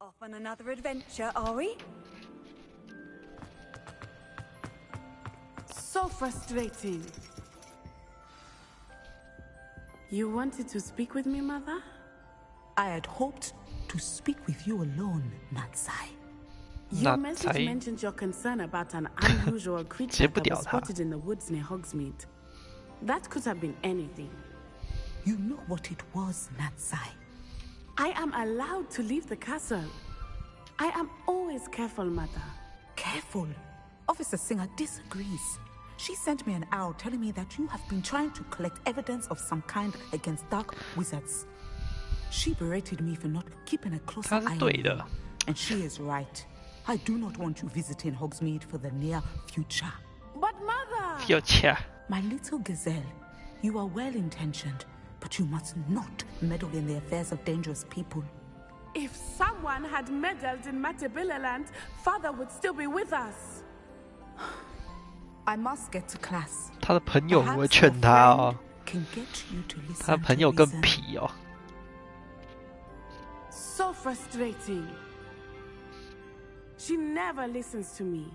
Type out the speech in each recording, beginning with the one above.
Off on another adventure, are we? So frustrating. You wanted to speak with me, Mother? I had hoped to speak with you alone, Natsai. Your message mentioned your concern about an unusual creature that was spotted in the woods near Hogsmeade. That could have been anything. You know what it was, Natsai. I am allowed to leave the castle. I am always careful, Mother. Careful? Officer Singer disagrees. She sent me an owl telling me that you have been trying to collect evidence of some kind against dark wizards. She berated me for not keeping a closer eye on you. And she is right. I do not want you visiting Hogsmeade for the near future. But Mother! Future. My little gazelle, you are well-intentioned, but you must not meddle in the affairs of dangerous people. If someone had meddled in Matabeleland, Father would still be with us. I must get to class. 他的朋友会劝他哦， Can get you to listen 他的朋友更 to reason. 皮哦。 So frustrating. She never listens to me.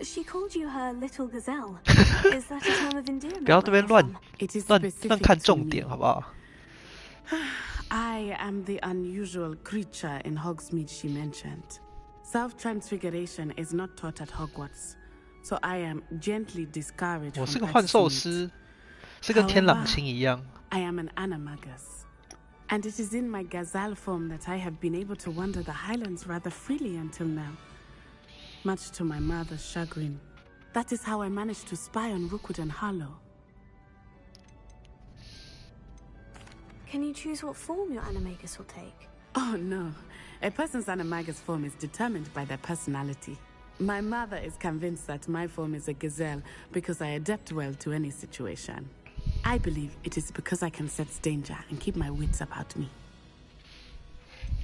She called you her little gazelle. Is that a term of endearment? 不要这边乱 It is 乱 specific 看 to 重 me. 点好不好？ I am the unusual creature in Hogsmeade she mentioned. Self-transfiguration is not taught at Hogwarts, so I am gently discouraged 我是 from 个幻兽 Hogsmeade. 师，是跟天狼星一样。 I am an animagus, and it is in my gazelle form that I have been able to wander the Highlands rather freely until now. Much to my mother's chagrin. That is how I managed to spy on Rookwood and Harlow. Can you choose what form your animagus will take? Oh no, a person's animagus form is determined by their personality. My mother is convinced that my form is a gazelle because I adapt well to any situation. I believe it is because I can sense danger and keep my wits about me.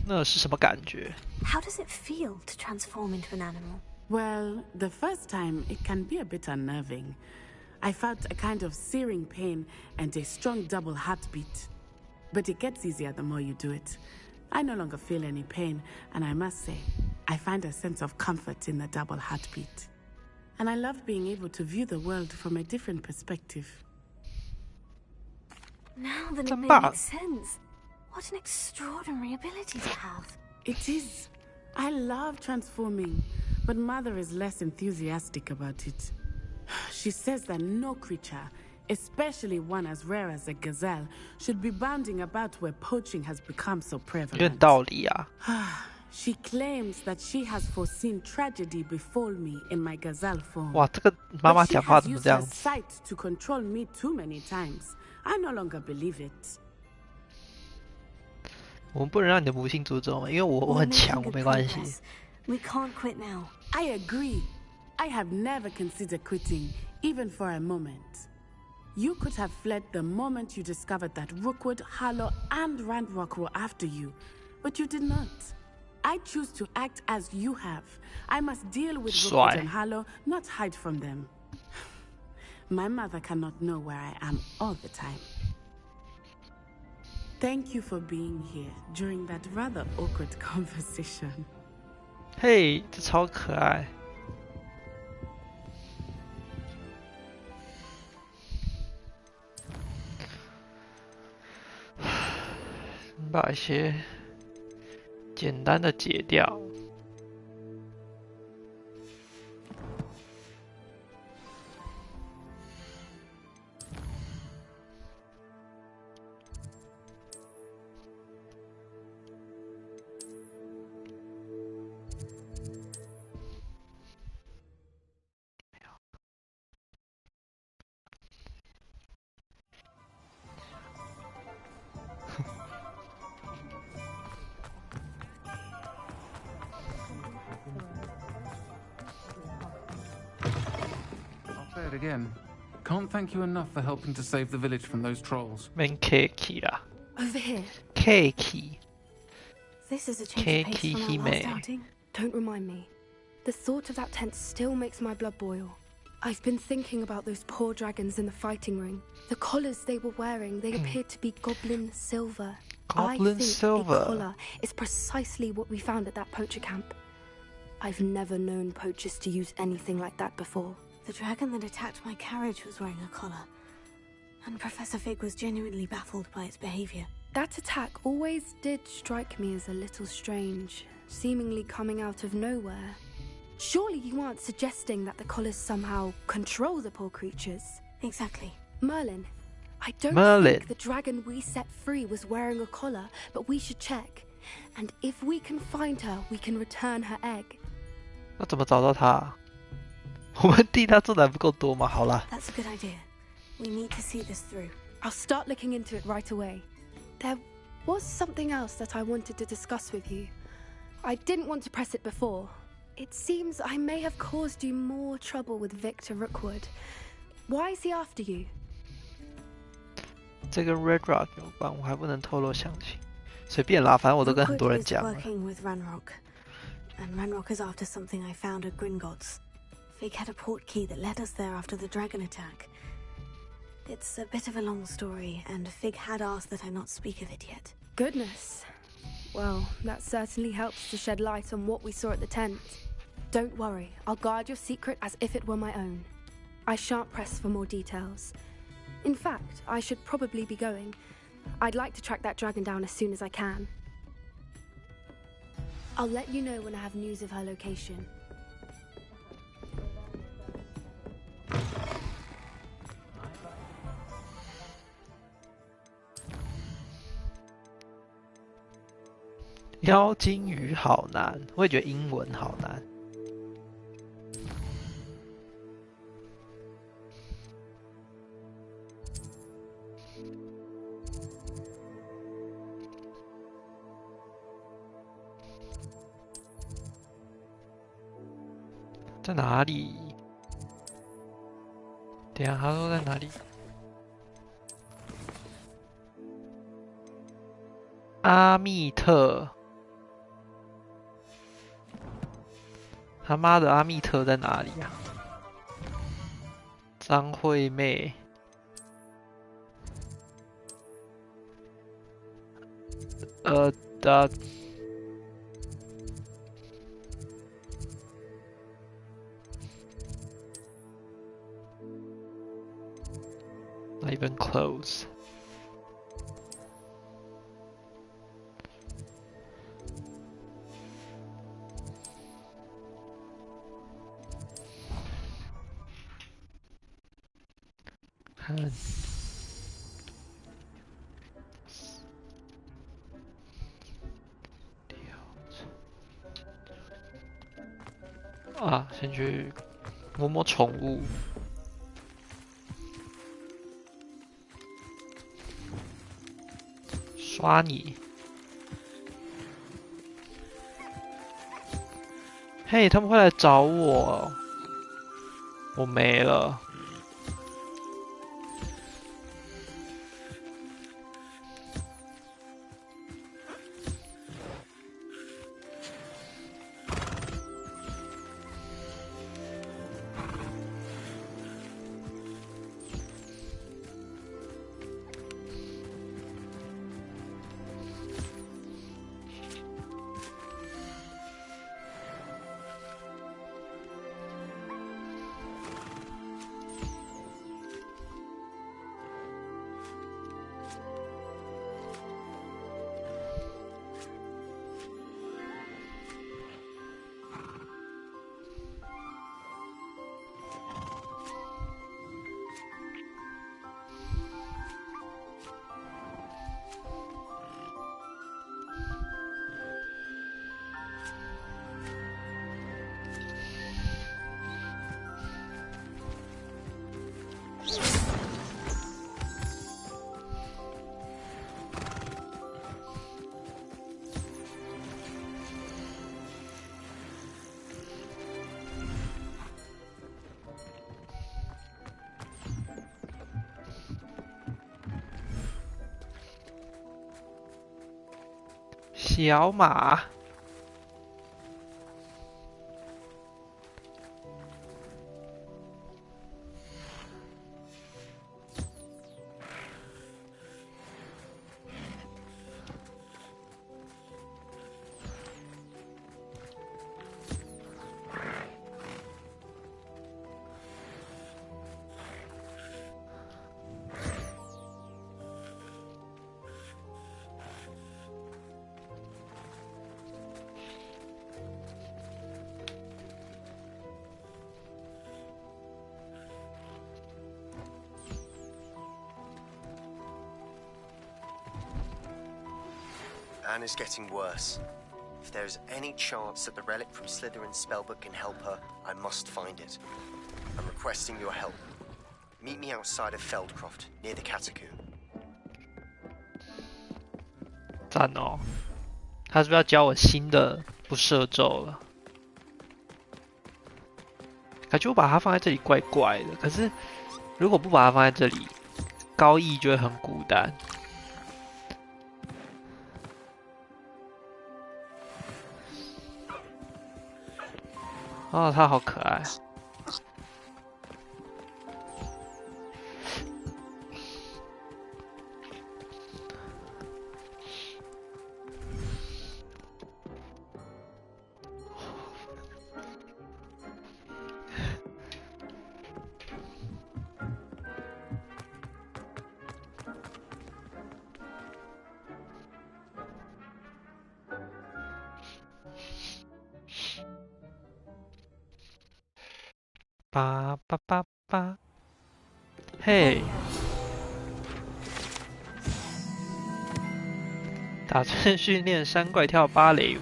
那是什么感觉？ How does it feel to transform into an animal? Well, the first time it can be a bit unnerving. I felt a kind of searing pain and a strong double heartbeat. But it gets easier the more you do it. I no longer feel any pain, and I must say, I find a sense of comfort in the double heartbeat. And I love being able to view the world from a different perspective. Now then it makes sense. What an extraordinary ability to have. It is. I love transforming, but Mother is less enthusiastic about it. She says that no creature, especially one as rare as a gazelle, should be bounding about where poaching has become so 有 prevalent. 点道理啊。 She claims that she has foreseen tragedy befall me in my gazelle form. 哇，这个妈妈 But she 讲话 has 怎么 used 这样 her 子？ sight to control me too many times. I no longer believe it. 我们不能让你的母性诅咒嘛，因为我很强，我没关系。 We can't quit now. I agree. I have never considered quitting, even for a moment. You could have fled the moment you discovered that Rookwood, Harlow, and Randrock were after you, but you did not. I choose to act as you have. I must deal with Rookwood and Harlow, not hide from them. My mother cannot know where I am all the time. Thank you for being here during that rather awkward conversation. 嘿，这超可爱。把一些简单的解掉。Again. Can't thank you enough for helping to save the village from those trolls. 免 cake 啦 Over here. ，cake。 This is a change of pace from our last Hime. outing. Don't remind me. The thought of that tent still makes my blood boil. I've been thinking about those poor dragons in the fighting ring. The collars they were wearing, they appeared to be goblin silver. I Goblin think a silver. collar is precisely what we found at that poacher camp. I've never known poachers to use anything like that before. The dragon that attacked my carriage was wearing a collar, and Professor Fig was genuinely baffled by its behavior. That attack always did strike me as a little strange, seemingly coming out of nowhere. Surely you aren't suggesting that the collars somehow control the poor creatures? Exactly. Merlin, I don't think the dragon we set free was wearing a collar, but we should check. And if we can find her, we can return her egg. 那怎么找到他？我们替他做的还不够多吗？好啦， That's a good idea. We need to see this through. I'll start looking into it right away. There was something else that I wanted to discuss with you. I didn't want to press it before. It seems I may have caused you more trouble with Victor Rookwood. Why is he after you? 这跟 Red Rock 有关，我还不能透露详情。随便啦，反正我都跟很多人 Rookwood is 讲了。 working with Ranrock, and Ranrock is after something I found at Gringotts. Fig had a port key that led us there after the dragon attack. It's a bit of a long story, and Fig had asked that I not speak of it yet. Goodness. Well, that certainly helps to shed light on what we saw at the tent. Don't worry, I'll guard your secret as if it were my own. I shan't press for more details. In fact, I should probably be going. I'd like to track that dragon down as soon as I can. I'll let you know when I have news of her location. 妖精语好难，我也觉得英文好难。在哪里？等一下，他说在哪里？阿密特。 他妈的，阿密特在哪里啊？张惠妹，的 not even close. Kan. 啊，先去摸摸宠物。刷你。嘿，他们会来找我，我没了。小马， Anna's getting worse. If there is any chance that the relic from Slytherin's spellbook can help her, I must find it. I'm requesting your help. Meet me outside of Feldcroft, near the Catacomb. 赞哦！他是不是要教我新的不赦咒了？感觉我把它放在这里怪怪的，可是如果不把它放在这里，高义就会很孤单。哦，它好可爱。叭叭叭叭，嘿！打算训练山怪跳芭蕾舞，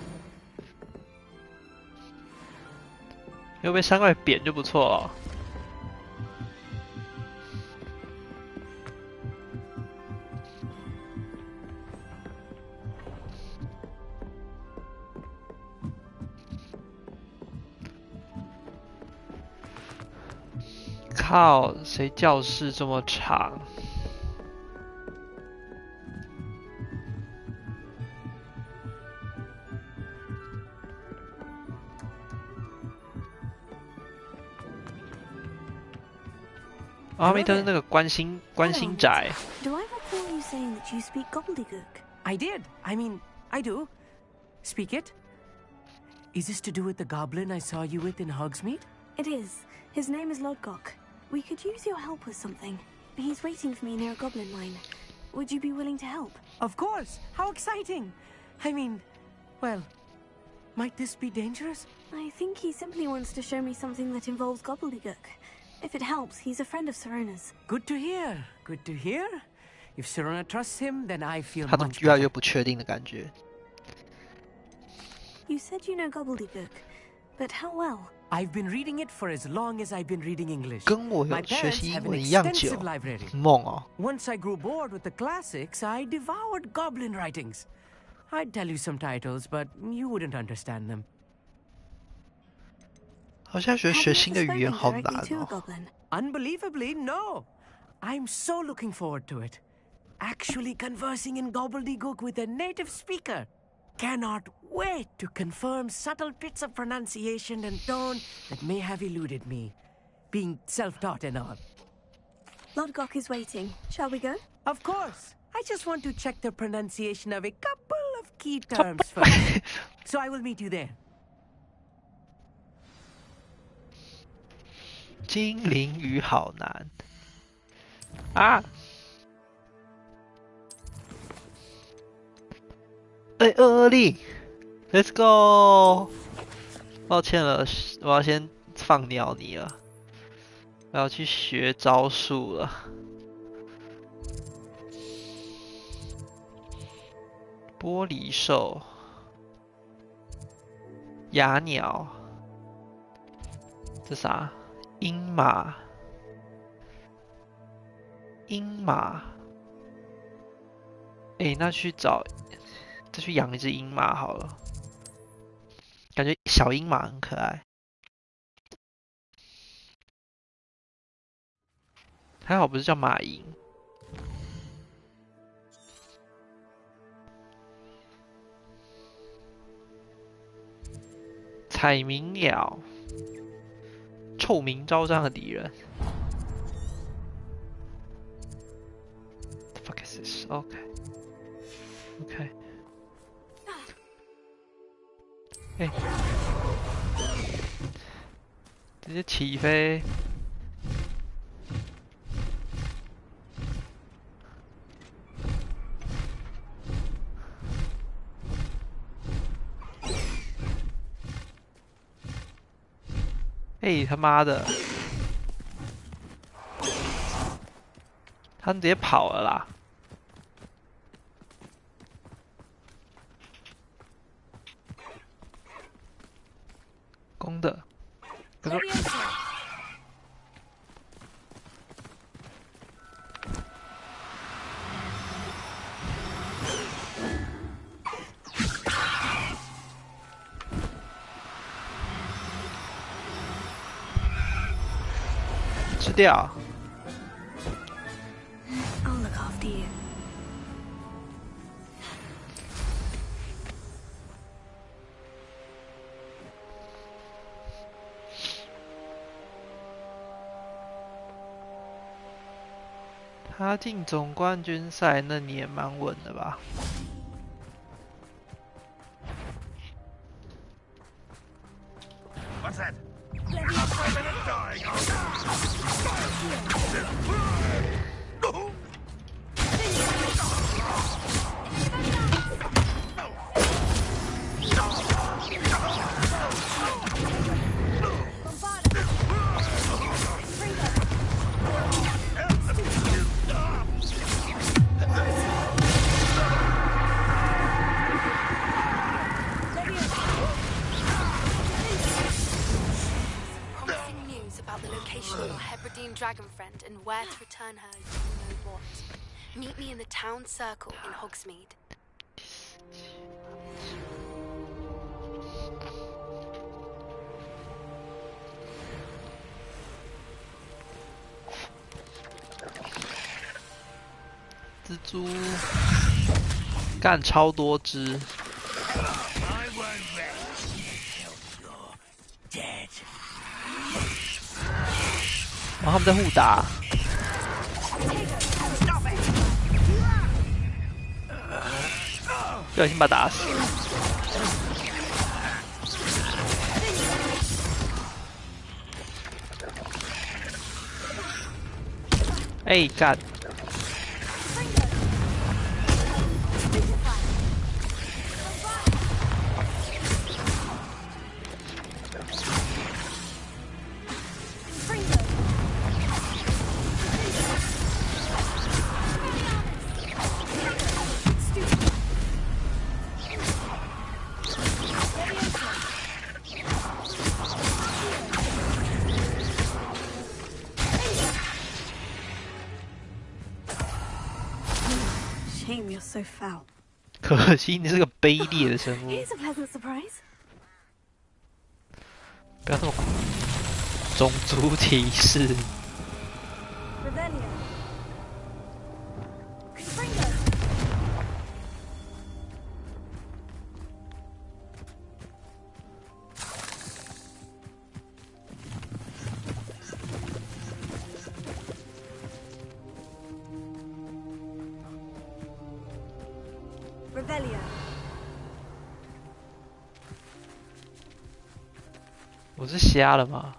又被山怪扁就不错了。靠，谁教室这么长？阿弥陀是那个观星宅。Do I recall you saying that you speak gobbledygook? I did. I mean, I do. Speak it. Is this to do with the goblin I saw you with in Hogsmeade? It is. His name is Lodgok. We could use your help with something. He's waiting for me near a goblin mine. Would you be willing to help? Of course. How exciting. I mean, well, might this be dangerous? I think he simply wants to show me something that involves gobbledygook. If it helps, he's a friend of Serona's. Good to hear. Good to hear. If Serona trusts him, then I feel 他怎么 much 越来越 better. 不确定的感觉？ You said you know gobbledygook, but how well? I've been reading it for as long as I've been reading English. 跟我 My 有学 parents 习 have 英 an 文一样久 extensive，library. 梦哦。 Once I grew bored with the classics, I devoured goblin writings. I'd tell you some titles, but you wouldn't understand them. 好像觉得 Have 学 you 新 ever 的语言 spoken 好 directly 难 to a 哦。 goblin? Unbelievably, no. I'm so looking forward to it. Actually conversing in gobbledygook with a native speaker. Cannot wait to confirm subtle bits of pronunciation and tone that may have eluded me. Being self-taught and all. Lodgok is waiting. Shall we go? Of course. I just want to check the pronunciation of a couple of key terms first. So I will meet you there. 精灵语好难啊！哎，恶力 ，Let's go！ 抱歉了，我要先放鸟你了，我要去学招数了。玻璃兽，哑鸟，这啥？鹰马，鹰马。哎，那去找。再去养一只鹰马好了，感觉小鹰马很可爱。还好不是叫马鹰。彩鸣鸟，臭名昭彰的敌人。The fuck is this? Okay. Okay. 哎，直接起飞！哎，他妈的！他直接跑了啦！可是吃掉。I'll look after you. 他进总冠军赛那年蛮稳的吧？ What's that? Promising news about the location of your Hebridean dragon friend and where to return her, you know what. Meet me in the town circle in Hogsmeade. 蜘蛛干超多只， I won't rest till you're dead. 然后他们在互打， 不小心把他打死。哎，干！ Shame you're so foul. 可惜你是个卑劣的生物， Here's a pleasant surprise. 不要这么种族歧视。 Revelio. Confringo. Revelio. 我是瞎了吗？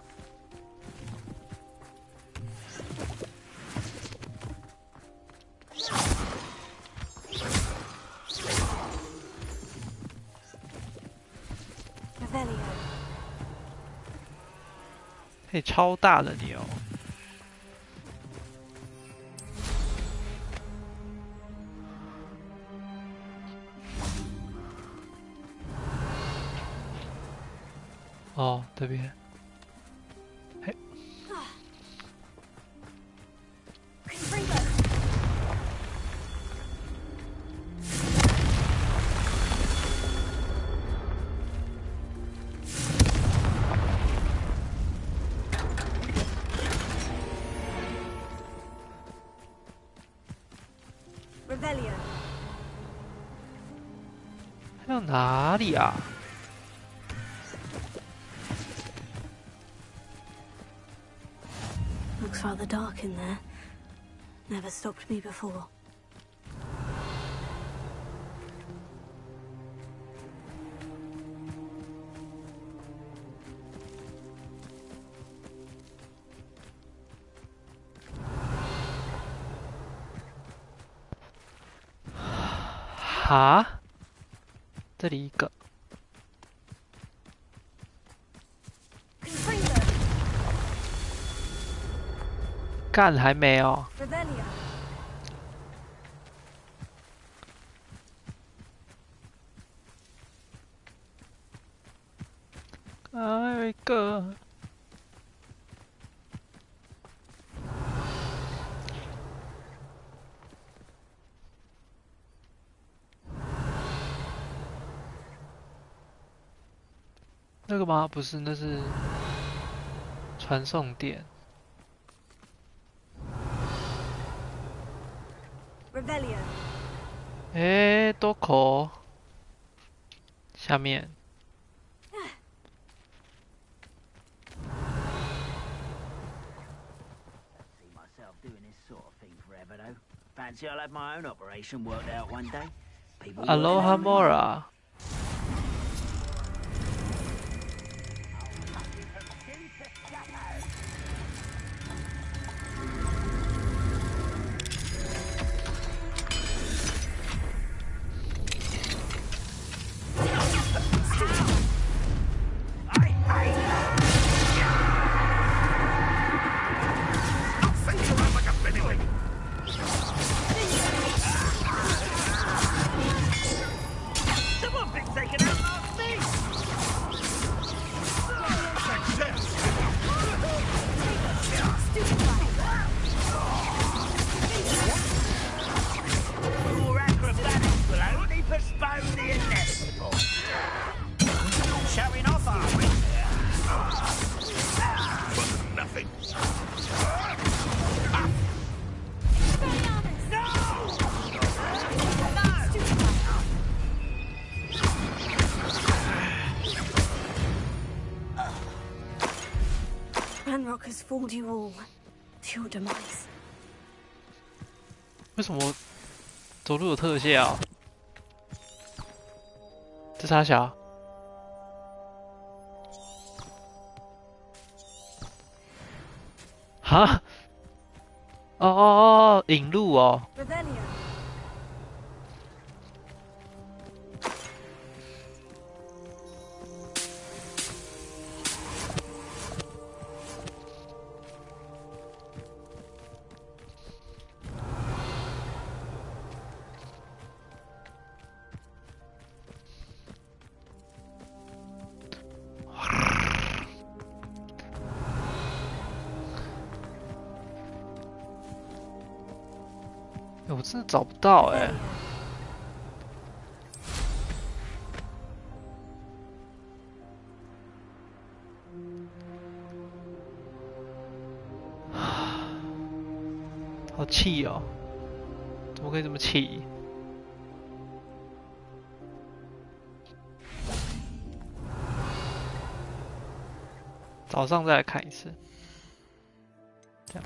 Revelio. 嘿，超大的牛！ 哦，这边。嘿， Confringo. Revelio. 还有哪里啊？ Looks rather dark in there. Never stopped me before. .哈？这里一个。 Confringo. 干还没哦。 Revelio. 还有一个。那个吗？不是，那是传送点。 Rebellion. 诶，多口下面。 See myself doing this sort of thing forever, though. Fancy I'll have my own operation worked out one day. People work Aloha for me. Mora。 Someone been taken out last thing! Your acrobatics will only postpone the inevitable. Showing off, are we? For nothing. Ranrock has fooled you all to your demise. 为什么走路有特效？这啥小？哈？哦，引路哦。 Rebellion. 我真的找不到哎。 好气哦！怎么可以这么气？早上再来看一次。这样。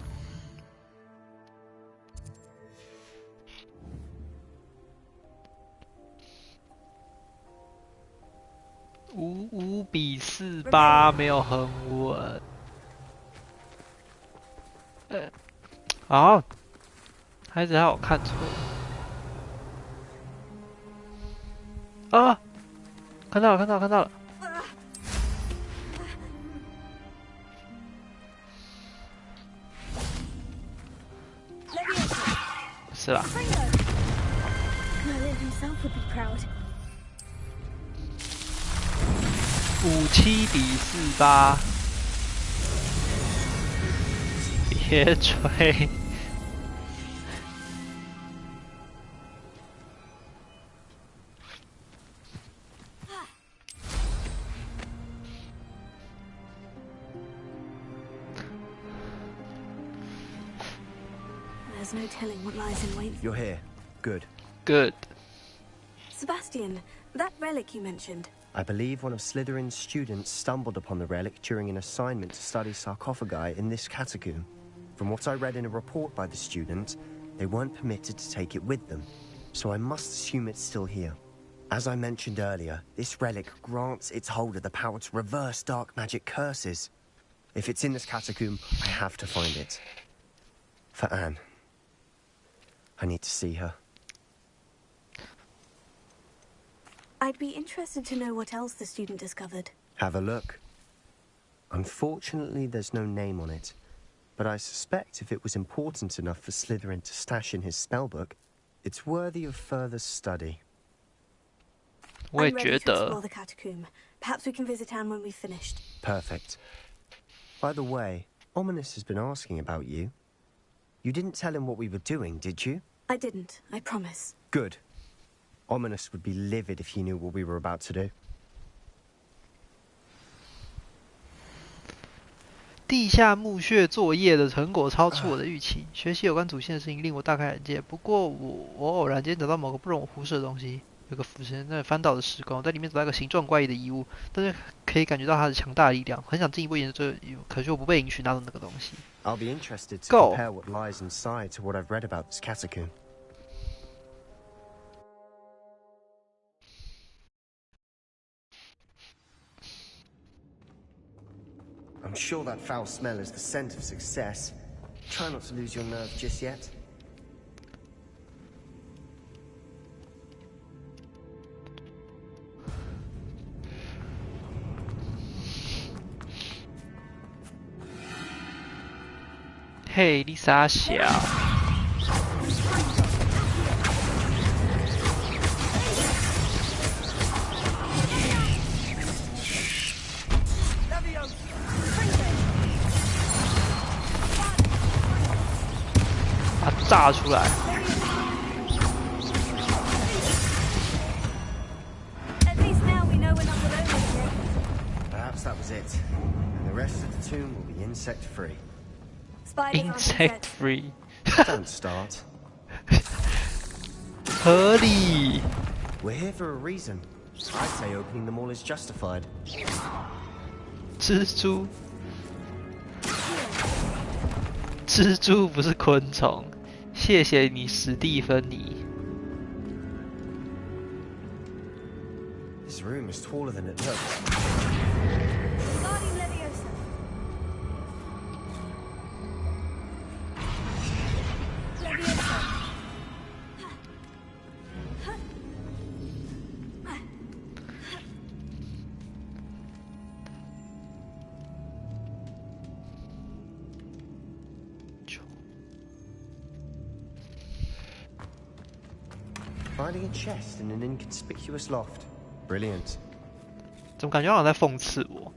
5比48，没有很稳。好，孩子还有看错。啊！看到了，看到了，看到了。是啦。 Merlin himself would be proud. 57比48，别吹。There's no telling what lies in wait. You're here. Good. Good. Sebastian, that relic you mentioned. I believe one of Slytherin's students stumbled upon the relic during an assignment to study sarcophagi in this catacomb. From what I read in a report by the student, they weren't permitted to take it with them, so I must assume it's still here. As I mentioned earlier, this relic grants its holder the power to reverse dark magic curses. If it's in this catacomb, I have to find it. For Anne. I need to see her. I'd be interested to know what else the student discovered. Have a look. Unfortunately, there's no name on it, but I suspect if it was important enough for Slytherin to stash in his spellbook, it's worthy of further study. 我也 I'm 觉 ready to 得 explore the catacomb. Perhaps we can visit Anne when we've finished. Perfect. By the way, Ominous has been asking about you. You didn't tell him what we were doing, did you? I didn't, I promise. Good. Ominous would be livid if he knew what we were about to do. 地下墓穴作业的成果超出我的预期，学习有关祖先的事情令我大开眼界。不过我偶然间找到某个不容我忽视的东西，有个腐蚀那翻倒的石膏，在里面找到一个形状怪异的遗物，但是可以感觉到它的强大的力量，很想进一步研究这个遗物，可是我不被允许拿到那个东西。I'll be interested to Go. compare what lies inside to what I've read about this catacomb. I'm sure that foul smell is the scent of success. Try not to lose your nerve just yet. Hey, 你傻小。把它炸出来。At least now we know we're not alone here. Perhaps that was it. And the rest of the tomb will be insect-free. Spiders aren't Insect insects. free. Don't start. 合理。 We're here for a reason. I'd say opening them all is justified. 蜘蛛。蜘蛛不是昆虫。谢谢你，史蒂芬妮。 This room is taller than it looks. Guardian Leviosa. Leviosa. ，Finding a chest in an inconspicuous loft. Brilliant. 怎么感觉好像在讽刺我？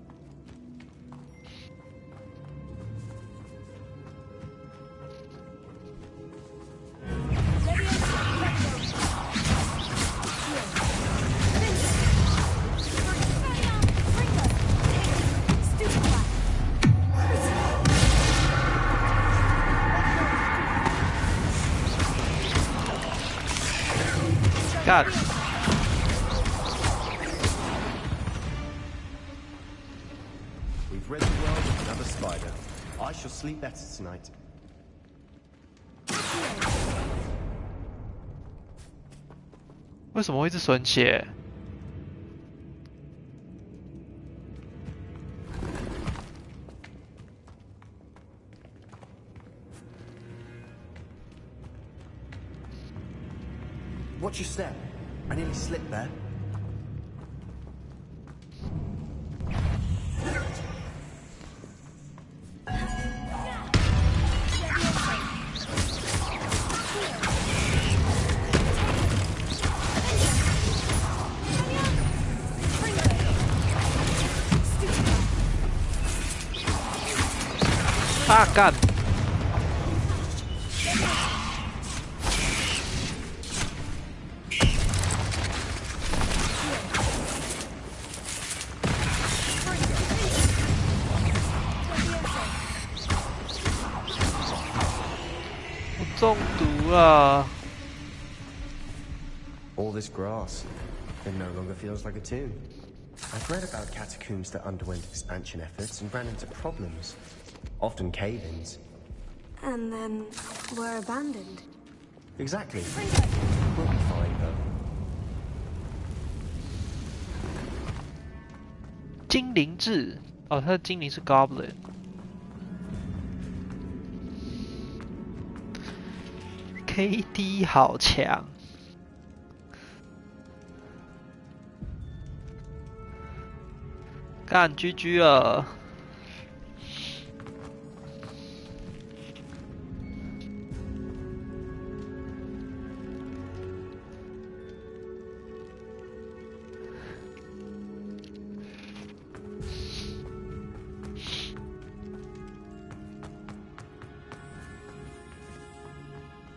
God. We've rid the world of another spider. I shall sleep better tonight. 为什么会一直损血？ Watch your step. I nearly slipped there. Ah, God. 中毒了。 All this grass. It no longer feels like a tomb. I've read about catacombs that underwent expansion efforts and ran into problems. Often cave-ins. And then were abandoned. Exactly. We'll be fine, though. 精灵质哦，它的精灵是 Goblin。KD 好强。 干 GG 了。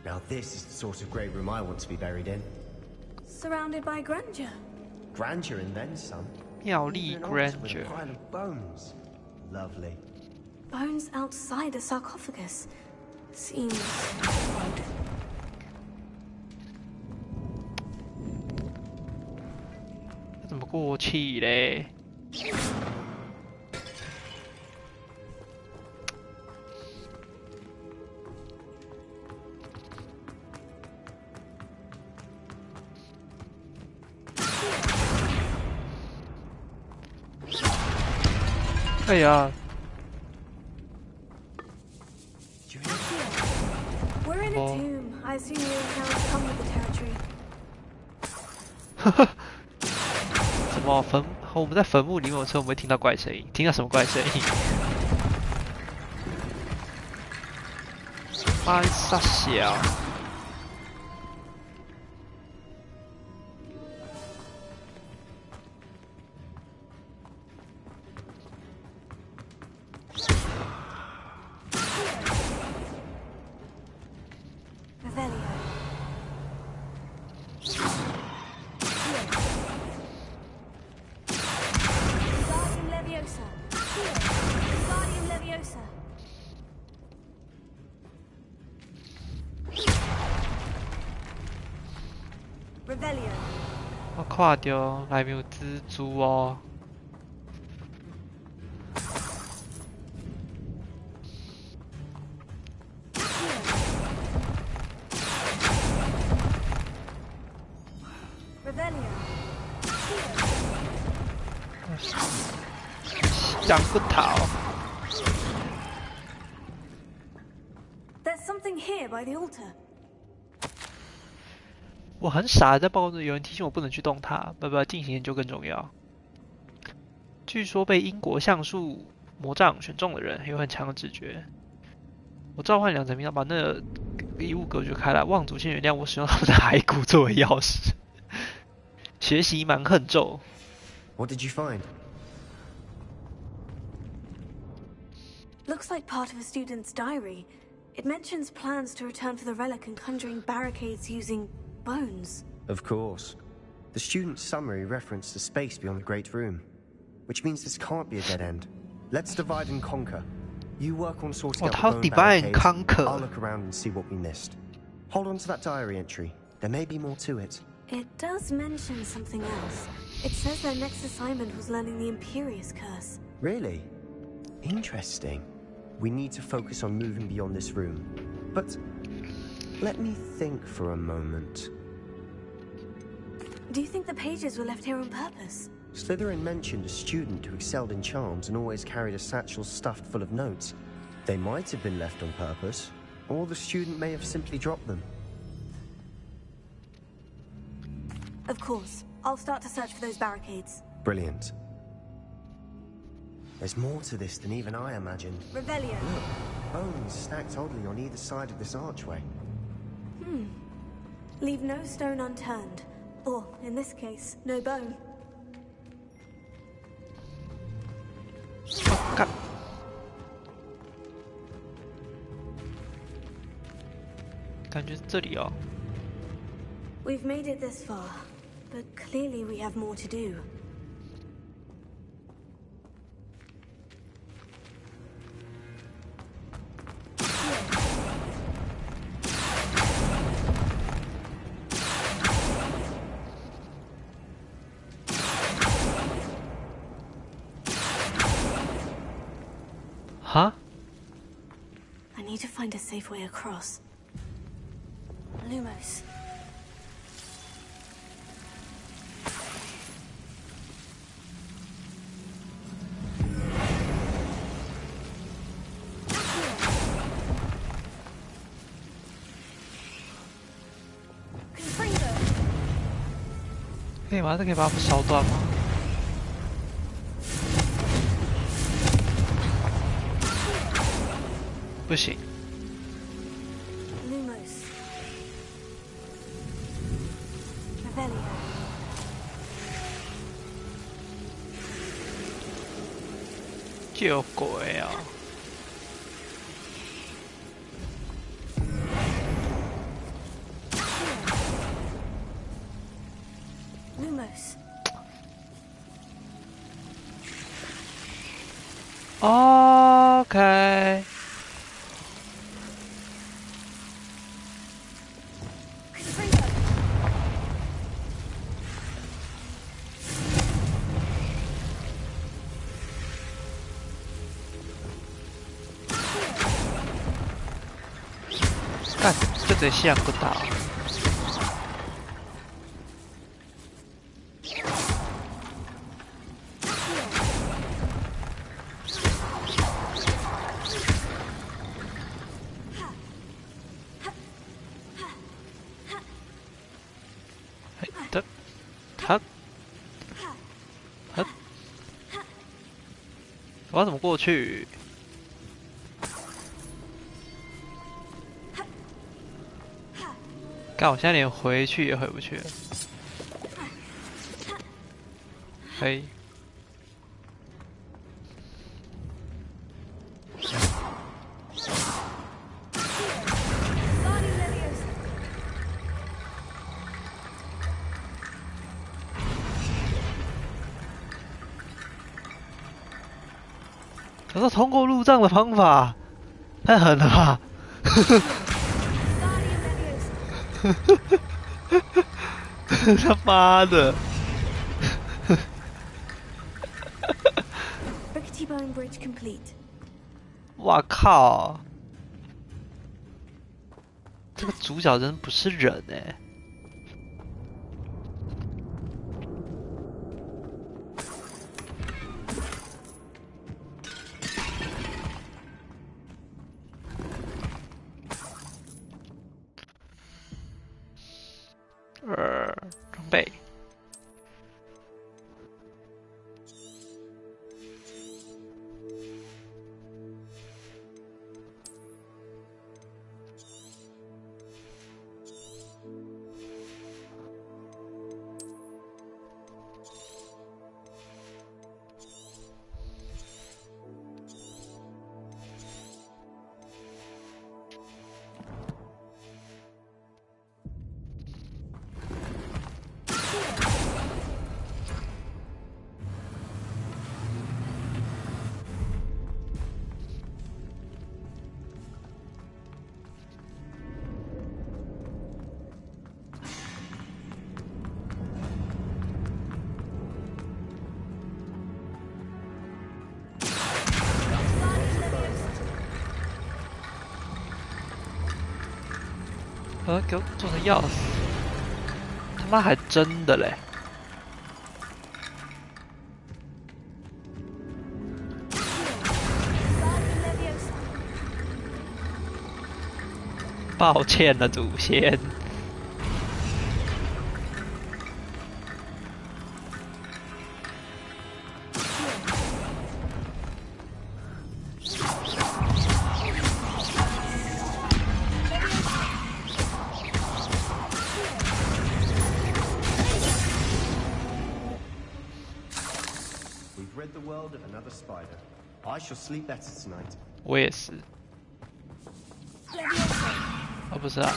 Now this is the sort of great room I want to be buried in. Surrounded by grandeur. Grandeur and then some.妙丽 Even an altar with a Granger。 pile of bones. Lovely. bones outside a sarcophagus. Seems odd. 怎么过气嘞？哎呀！ We're in a tomb. I assume your sounds come with the territory. 什么坟？我们在坟墓里面，所以我们会听到怪声音。听到什么怪声音？妈，傻小！ 我看到内面有蜘蛛哦。长骨头。There's something here by the altar. 我很傻，在报告中有人提醒我不能去动它，不，进行研究更重要。据说被英国橡树魔杖选中的人有很强的直觉。我召唤两层名刀，把那个礼物隔绝开来。望祖先原谅我使用他们的骸骨作为钥匙。学习蛮横咒。What did you find? Looks like part of a student's diary. It mentions plans to return for the relic and conjuring barricades using bones. Of course. The student's summary referenced the space beyond the Great Room, which means this can't be a dead end. Let's divide and conquer. You work on sorting out the bone divide and barricades. conquer. I'll look around and see what we missed. Hold on to that diary entry. There may be more to it. It does mention something else. It says their next assignment was learning the Imperious Curse. Really? Interesting. We need to focus on moving beyond this room. But let me think for a moment. Do you think the pages were left here on purpose? Slytherin mentioned a student who excelled in charms and always carried a satchel stuffed full of notes. They might have been left on purpose, or the student may have simply dropped them. Of course. I'll start to search for those barricades. Brilliant. There's more to this than even I imagined. Revelio. Look, bones stacked oddly on either side of this archway. Leave no stone unturned. Or, in this case, no bone. 干！感觉是这里哦。We've made it this far, but clearly we have more to do. Huh? I need to find a safe way across. Lumos. Confringo. 可以吗？这可以把它们烧断吗？不行。 Lumos. Revelio. 救鬼啊！ Lumos. OK。干，就直接下不打。我要怎么过去？干，我现在连回去也回不去了。嘿。找到通过路障的方法，太狠了吧！他妈的Rickety bone bridge complete. 哇靠！这个主角真不是人哎！装备。给我做成钥匙，他妈还真的嘞！抱歉了，祖先。我也是。哦，不是啊。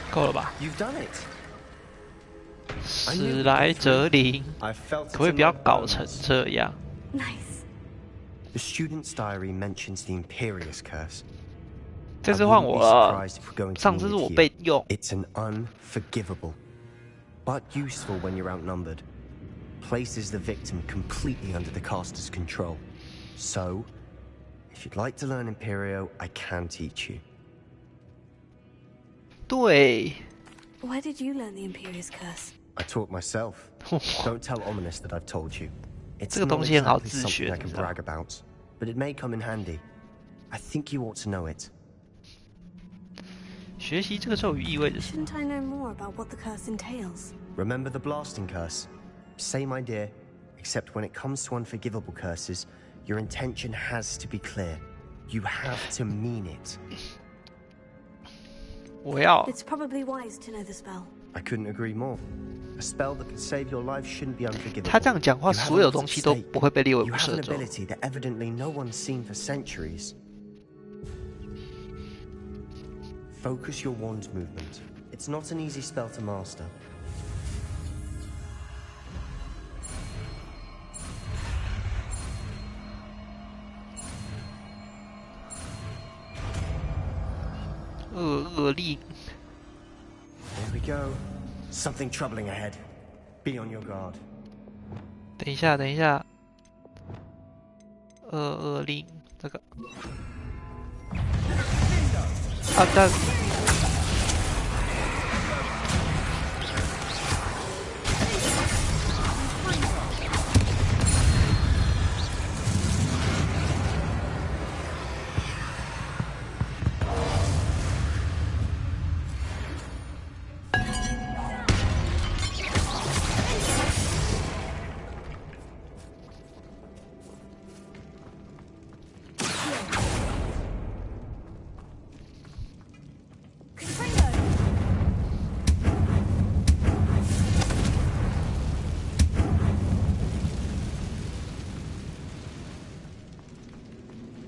够了吧？史莱哲林，可不可以不要搞成这样 Nice. The student's diary mentions the Imperious curse. 这次换我了，上次是我被用。It's an unforgivable, but useful when you're outnumbered. Places the victim completely under the caster's control. So, if you'd like to learn Imperio, I can teach you. 对。Where did you learn the Imperious curse? I taught myself. Don't tell Ominous that I've told you. It's 这个东西很好 exactly 自学， something I can brag about, but it may come in handy. I think you ought to know it. 学习这个咒语意味着 Shouldn't I know more about what the curse entails? Remember the blasting curse? Same idea, except when it comes to unforgivable curses, your intention has to be clear. You have to mean it. 我要。 It's probably wise to know the spell. I couldn't agree more. A spell that could save your life shouldn't be unforgivable. 他这样讲话，所有东西都不会被列为不 You have 赦 an 咒。 ability that evidently no one's seen for centuries. Focus your wand movement. It's not an easy spell to master. 恶力。There we go. Something troubling ahead. Be on your guard. 等一下，等一下。恶力这个。啊，但。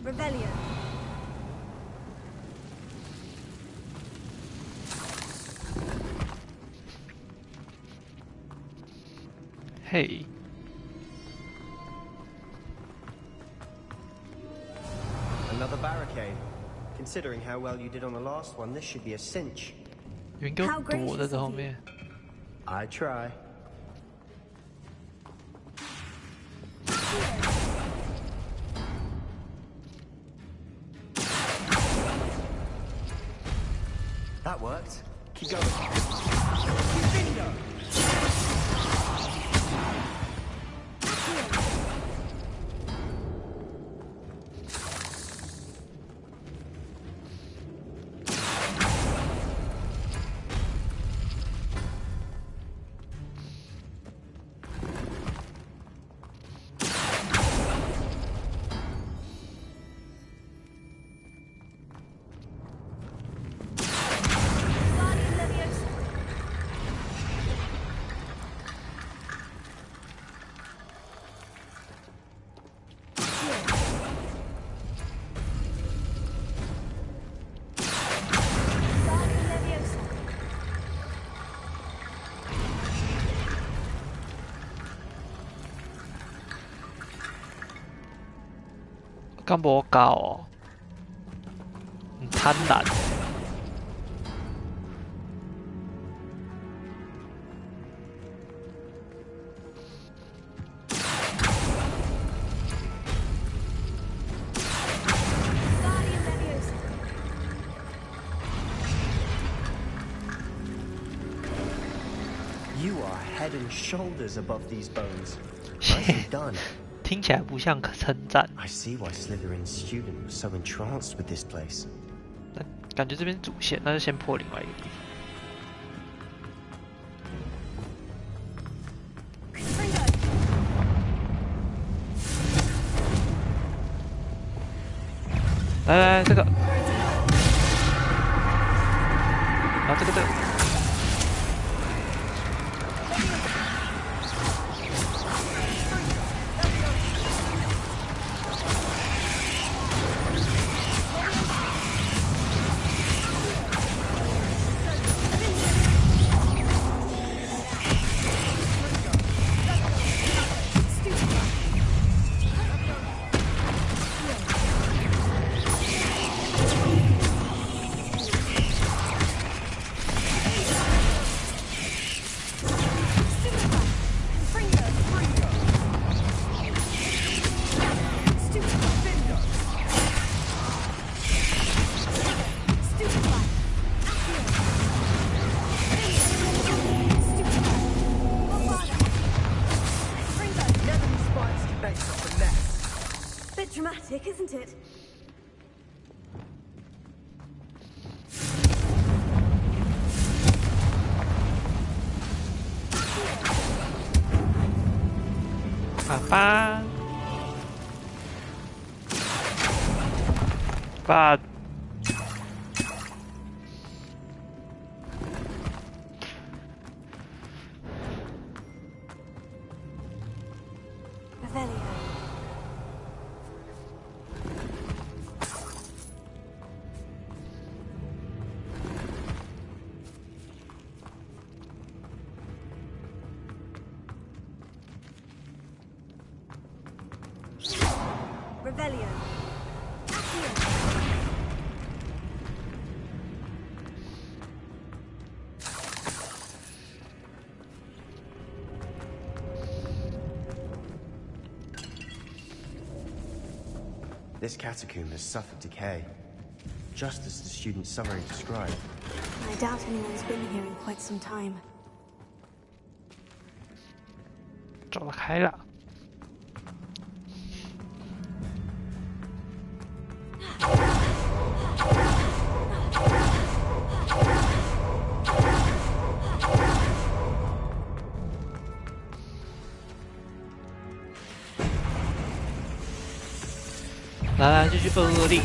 Rebellion. Hey. Another barricade. Considering how well you did on the last one, this should be a cinch. 有人给我躲在这后面。I try. That worked. Keep going. Bingo! Leviosa. 咁無教哦，唔貪婪。You are head and shoulders above these bones. Nicely done. 听起来不像称赞。I see why Slytherin's student was so entranced with this place. 感觉这边主线，那就先破另外一个地方。来来来，这个，然后这个。Bit dramatic, isn't it? Apa? But Rebellion. This catacomb has suffered decay, just as the student summary described. I doubt anyone's been here in quite some time. 走得开了。来来，就去恶令。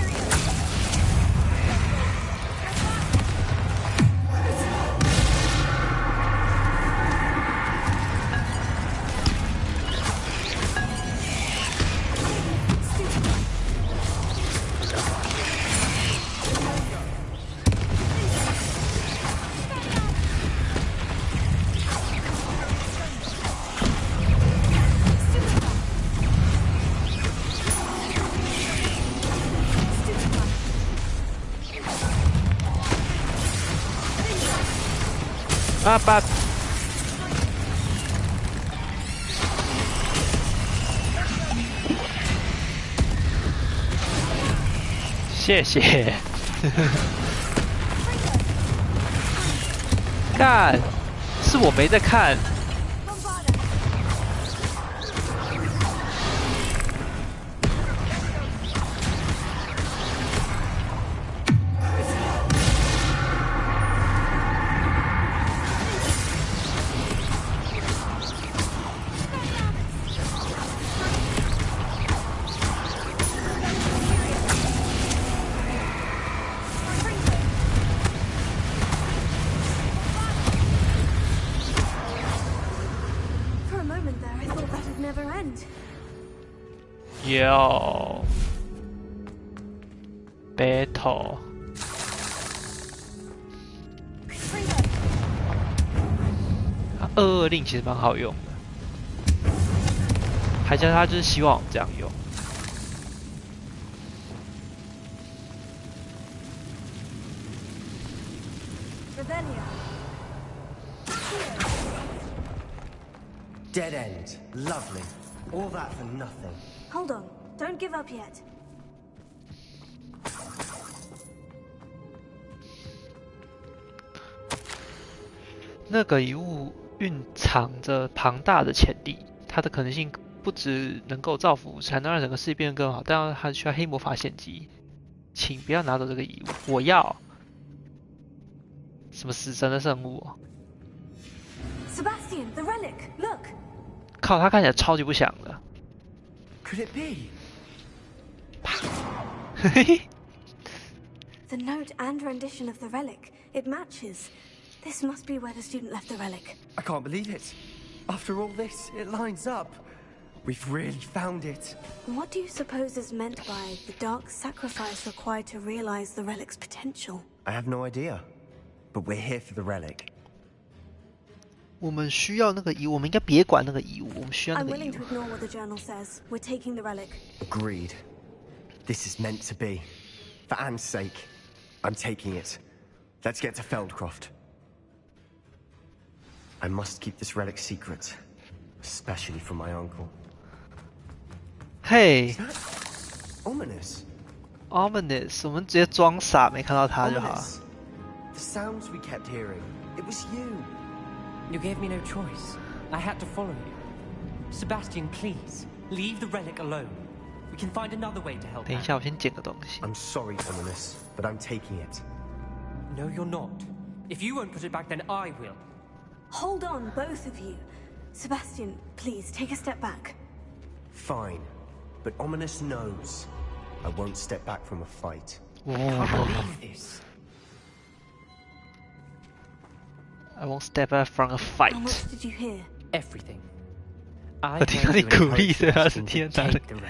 啊爸！谢谢。干，是我没在看。有 battle， 222令其实蛮好用的，还加他就是希望我们这样用。Dead end. Lovely. All that for nothing. Hold on. Don't give up yet. 那个遗物蕴藏着庞大的潜力，它的可能性不只能够造福，才能让整个世界变得更好，但还需要黑魔法献祭。请不要拿走这个遗物，我要。什么死神的圣物哦 Sebastian, the relic. Look. 靠，他看起来超级不祥的。Could it be? The note and rendition of the relic. It matches. This must be where the student left the relic. I can't believe it. After all this, it lines up. We've really found it. What do you suppose is meant by the dark sacrifice required to realize the relic's potential? I have no idea. But we're here for the relic. 我们需要那个遗物，我们应该别管那个遗物，我们需要那 I'm 个遗 willing 物 to。ignore what the journal says. We're taking the relic. Agreed. This is meant to be. For Anne's sake, I'm taking it. Let's get to Feldcroft. I must keep this relic secret, especially from my uncle. 嘿 Is that ominous?，ominous， 我们直接装傻，没看到他就好。 Ominous. The sounds we kept hearing. It was you. You gave me no choice. I had to follow you. Sebastian, please, leave the relic alone. We can find another way to help. 等一下，我先捡个东西。 I'm sorry, Ominous, but I'm taking it. No, you're not. If you won't put it back, then I will. Hold on, both of you. Sebastian, please take a step back. Fine. But Ominous knows. I won't step back from a fight. I can't believe this. I won't step out from a How fight。 much did you hear? Everything. I 我听到你 heard you 鼓励 encourage 的，他是 Sebastian 天 to 哪！ take the relic.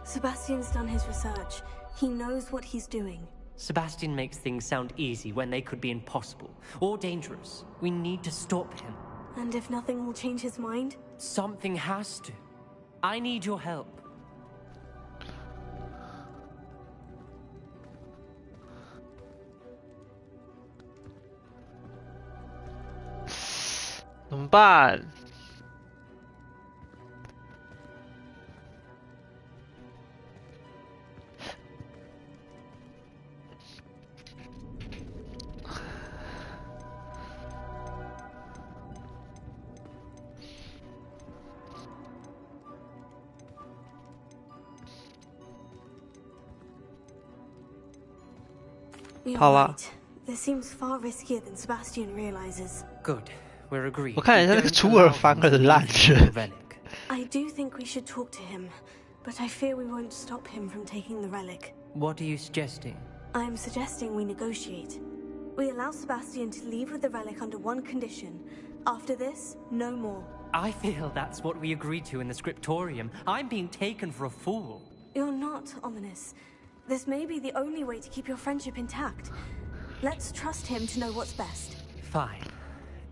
Sebastian's done his research. He knows what he's doing. Sebastian makes things sound easy when they could be impossible or dangerous. We need to stop him. And if nothing will change his mind? Something has to. I need your help. 怎么办？ You're 好啦， right. This seems far riskier than Sebastian realizes. Good. We're agreed. 我看人家那个 Don't 出尔 allow 反 him 尔 to 的烂 leave you 人 the。relic. I do think we should talk to him, but I fear we won't stop him from taking the relic. What are you suggesting? I'm suggesting we negotiate. We allow Sebastian to leave with the relic under one condition. After this, no more. I feel that's what we agreed to in the scriptorium. I'm being taken for a fool. You're not, Ominous. This may be the only way to keep your friendship intact. Let's trust him to know what's best. Fine.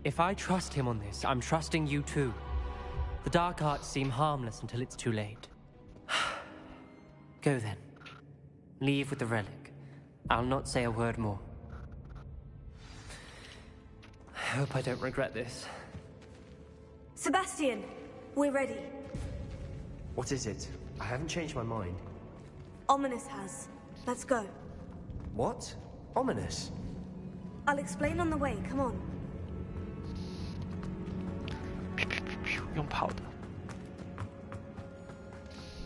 If I trust him on this, I'm trusting you too. The dark arts seem harmless until it's too late. Go then. Leave with the relic. I'll not say a word more. I hope I don't regret this. Sebastian, we're ready. What is it? I haven't changed my mind. Ominous has. Let's go. What? Ominous? I'll explain on the way. Come on. 用跑的。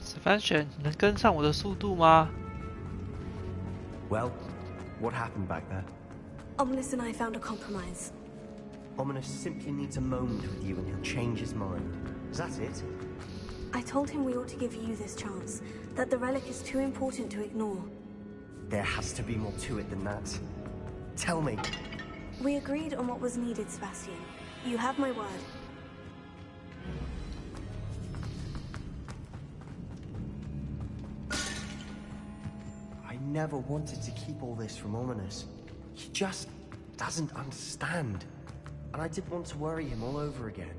Sebastian， 你能跟上我的速度吗？ Well, what happened back there? Ominous and I found a compromise. Ominous simply needs a moment with you and he'll change his mind. Is that it? I told him we ought to give you this chance, that the relic is too important to ignore. There has to be more to it than that. Tell me. We agreed on what was needed, Sebastian. You have my word. I never wanted to keep all this from Ominous. He just doesn't understand. And I didn't want to worry him all over again.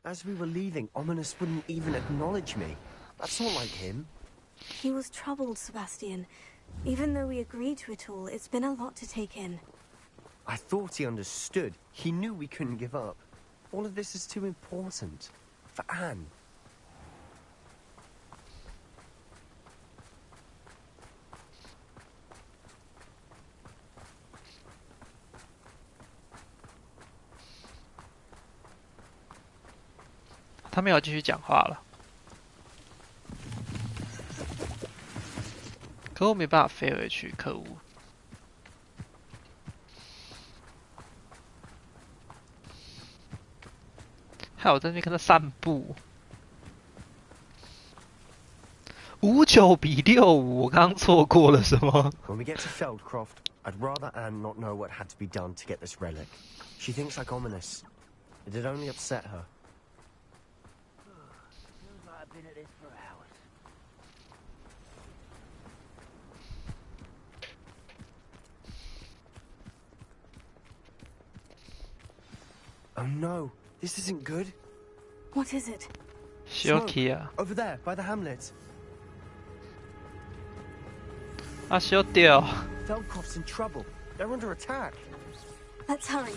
As we were leaving, Ominous wouldn't even acknowledge me. That's not like him. He was troubled, Sebastian. Even though we agreed to it all, it's been a lot to take in. I thought he understood. He knew we couldn't give up. All of this is too important. For Anne.他没有继续讲话了，可我没办法飞回去，可恶！害我在那边跟他散步。59比65，我刚刚错过了什么？ When we get to Feldcroft, I'd rather Anne not know what had to be done to get this relic. She thinks like Ominous. It'd only upset her. Feels like I've been at this for hours. Oh no, this isn't good. What is it? 小气啊！ Over there, by the hamlet. 啊，小掉！ Feldcroft's in trouble. They're under attack. Let's hurry.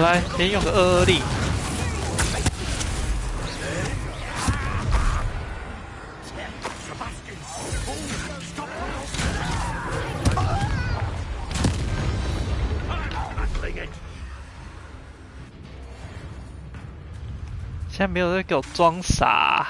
来，先用个2力。现在没有人给我装傻。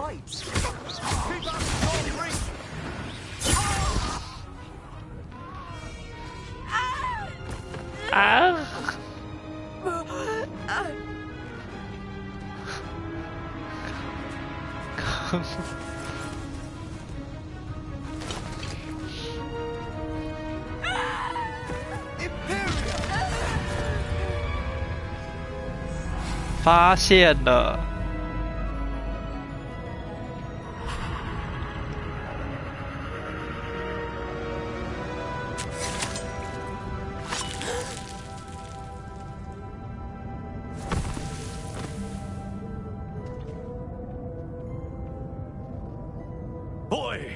pipes! Keep up your reach!啊！发现了。Boy!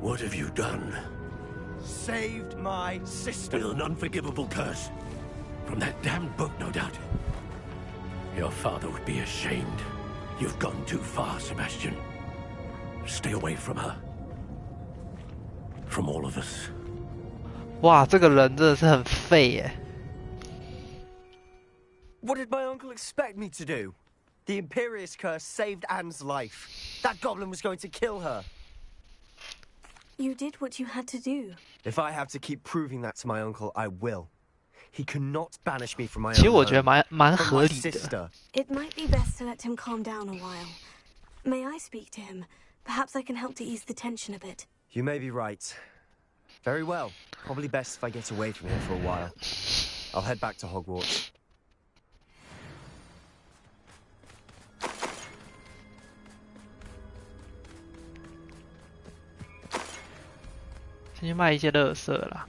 What have you done? Saved my sister. With an unforgivable curse. From that damned book, no doubt. Your father would be ashamed. You've gone too far, Sebastian. Stay away from her. From all of us. 哇，这个人真的是很废耶！ What did my uncle expect me to do? The Imperious curse saved Anne's life. That goblin was going to kill her. You did what you had to do. If I have to keep proving that to my uncle, I will. He cannot banish me from my 其实 own 我觉得 home, 蛮 from 合 my 理的。 sister. It might be best to let him calm down a while. May I speak to him? Perhaps I can help to ease the tension a bit. You may be right. Very well. Probably best if I get away from here for a while. I'll head back to Hogwarts. 先去卖一些垃圾啦。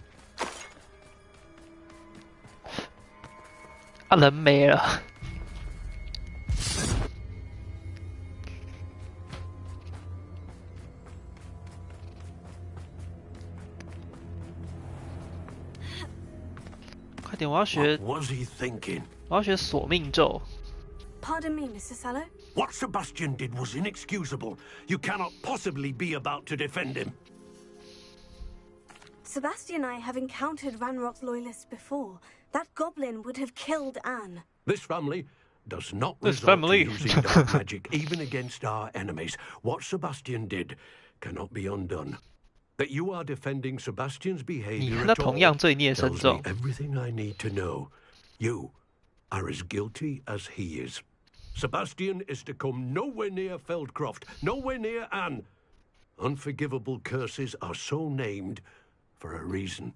啊，人没了。快点，我要学。 What was he thinking? 我要学索命咒。 Pardon me, Mr. Sallow. What Sebastian did was inexcusable. You cannot possibly be about to defend him. Sebastian and I have encountered Ranrock's loyalists before. That goblin would have killed Anne. This family does not This resort family. to using dark magic even against our enemies. What Sebastian did cannot be undone. That you are defending Sebastian's 你 behavior 和他 at 同 all 样罪孽深 tells 重 me。everything I need to know. You are as guilty as he is. Sebastian is to come nowhere near Feldcroft, nowhere near Anne. Unforgivable curses are so named for a reason.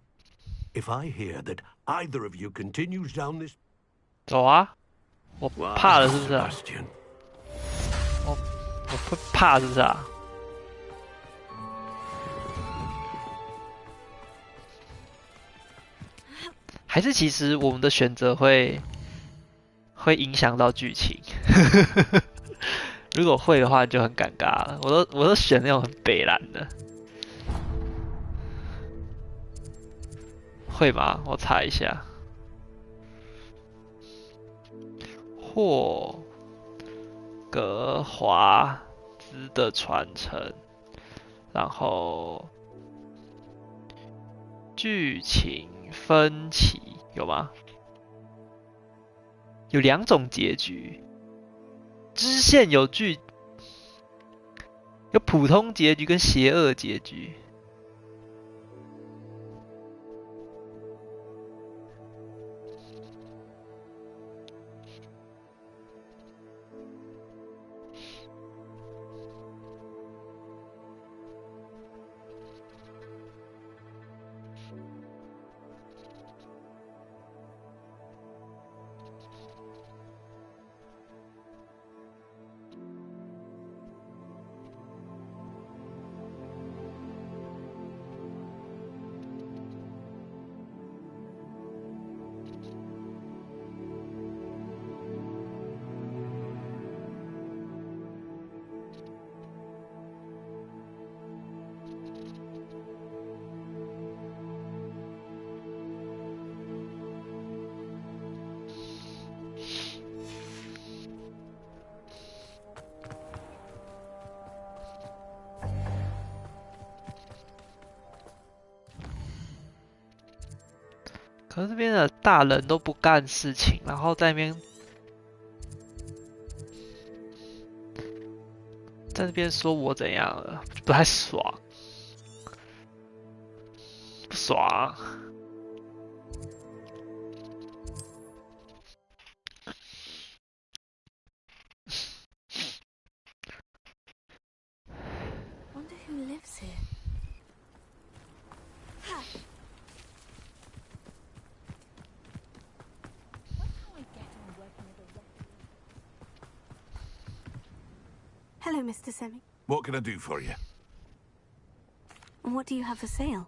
If I hear that either of you continues down this... 走啊！我怕了是不是啊？ Sebastian. 我会怕是不是啊？还是其实我们的选择会影响到剧情？如果会的话就很尴尬了。我都选那种很北蓝的，会吗？我查一下。霍格华兹的传承，然后剧情分歧有吗？有2种结局，支线有普通结局跟邪恶结局。可是这边的大人都不干事情，然后在那边在这边说我怎样了，不太爽，不爽。Wonder who lives here. Hello, Mr. Semi. What can I do for you? What do you have for sale?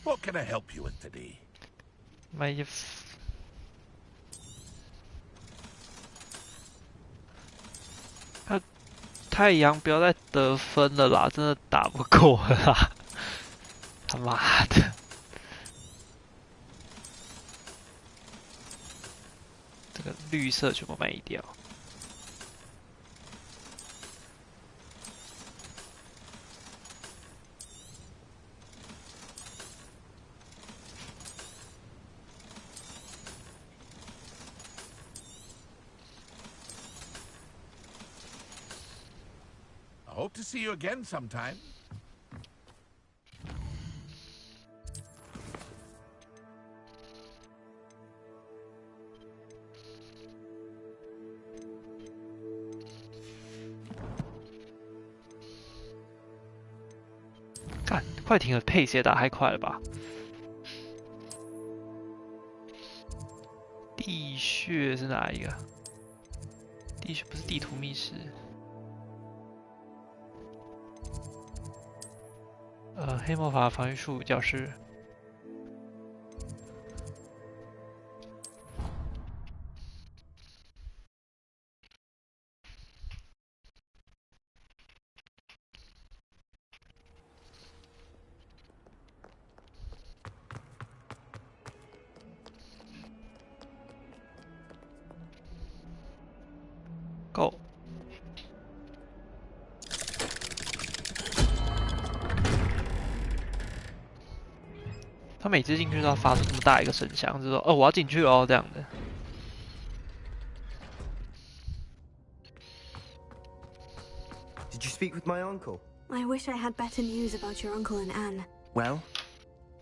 What can I help you with today? 卖衣服。太阳不要再得分了啦，真的打不过了啦！他妈的！这个绿色全部卖掉。I hope to see you again sometime. "干，快艇的配鞋打太快了吧！地穴是哪一个？地穴不是地图密室。黑魔法防御术教室。Go。他每次进去都要发出这么大一个声响，就说“哦，我要进去哦”这样的。Did you speak with my uncle? I wish I had better news about your uncle and Anne. Well,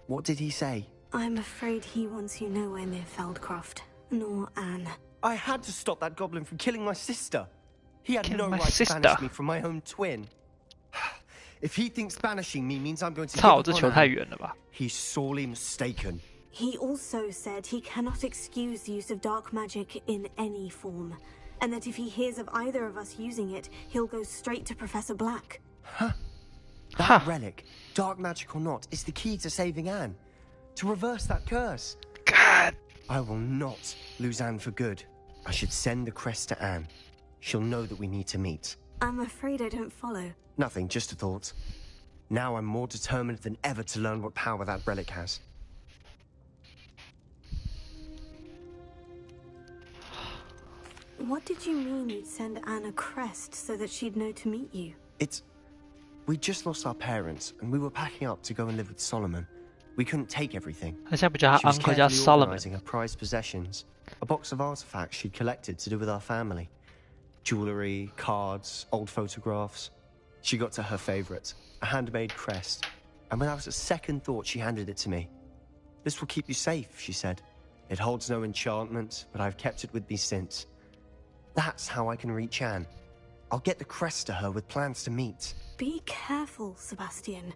what did he say? I'm afraid he wants you nowhere near Feldcroft, nor Anne. I had to stop that goblin from killing my sister. He had no right sister. to banish me from my own twin. If he thinks banishing me means I'm going to 操，这 give 球 up on 太 Anne, 远了吧！ he's sorely mistaken. He also said he cannot excuse the use of dark magic in any form, and that if he hears of either of us using it, he'll go straight to Professor Black. That relic, dark magic or not, is the key to saving Anne. To reverse that curse. God. I will not lose Anne for good. I should send the crest to Anne. She'll know that we need to meet. I'm afraid I don't follow. Nothing, just a thought. Now I'm more determined than ever to learn what power that relic has. What did you mean you'd send Anne a crest so that she'd know to meet you? We just lost our parents, and we were packing up to go and live with Solomon. We couldn't take everything. 他现在不叫他 She was uncle，叫 carefully Solomon。 organising her prized possessions. A box of artifacts she'd collected to do with our family. Jewellery, cards, old photographs. She got to her favourite, a handmade crest. And without a second thought, she handed it to me. This will keep you safe, she said. It holds no enchantment, but I've kept it with me since. That's how I can reach Anne. I'll get the crest to her with plans to meet. Be careful, Sebastian.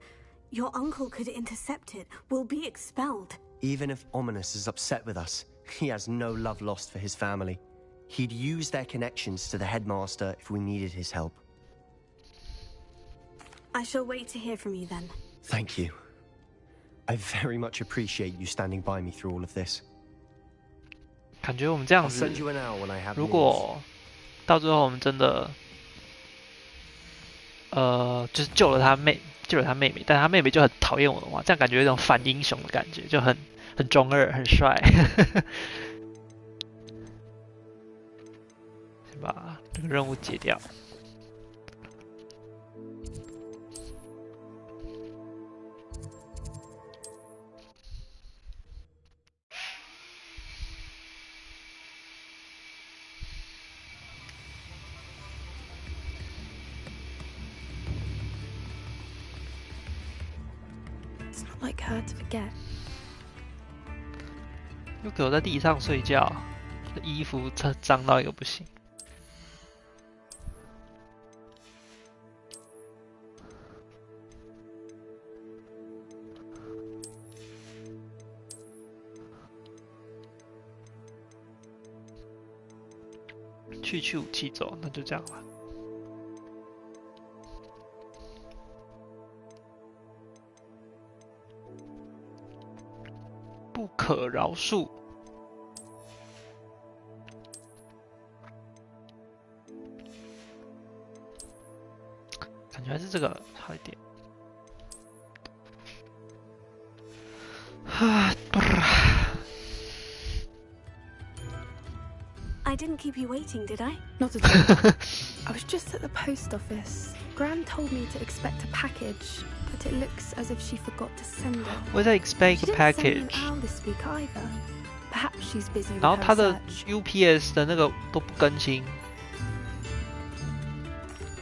Your uncle could intercept it. We'll be expelled. Even if Ominous is upset with us, he has no love lost for his family. He'd use their connections to the headmaster if we needed his help. I shall wait to hear from you then. Thank you. I very much appreciate you standing by me through all of this. 感觉我们这样 I'll 子 send you an hour when I have 如 news. 果到最后我们真的，就是救了他妹妹，但他妹妹就很讨厌我的话，这样感觉有一种反英雄的感觉，就很中二，很帅。先把这个任务解掉。It's not like her to forget. 又给我在地上睡觉，衣服脏到一个不行。去武器走，那就这样吧。不可饶恕。感觉还是这个好一点。I didn't keep you waiting, did I? Not at all. I was just at the post office. Gran told me to expect a package, but it looks as if she forgot to send it. What did I expect a package? She didn't send me an owl this week either. Perhaps she's busy with 然后 her 它的 research. UPS 的那个都不更新，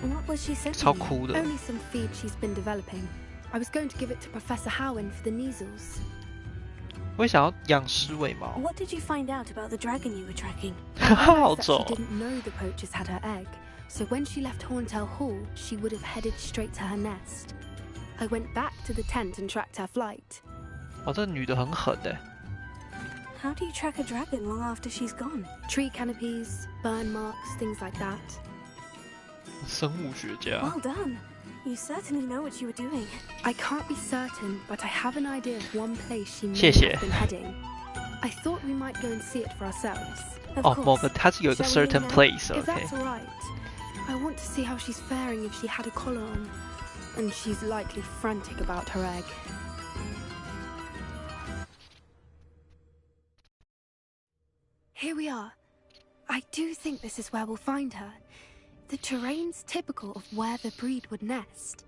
What was she sending 超 you? 酷的。 Only some feed she's been developing. I was going to give it to Professor Howin for the measles. 我也想要养狮尾毛， What did you find out about the dragon you were tracking? I 好 realized that 丑 she。didn't know the poachers had her egg, so when she left Horntail Hall, she would have headed straight to her nest. I went back to the tent and tracked her flight. 哦，这个女的很狠的。 How do you track a dragon long after she's gone? Tree canopies, burn marks, things like that. 生物学家。 Well done. You certainly know what you were doing. I can't be certain, but I have an idea of one place she may 谢谢。 have been heading. I thought we might go and see it for ourselves. Of 哦， course. 某个它是有一个 Shall we certain head now? place， If OK。 that's all right. I want to see how she's faring if she had a collar on. And she's likely frantic about her egg. Here we are. I do think this is where we'll find her. The terrain's typical of where the breed would nest.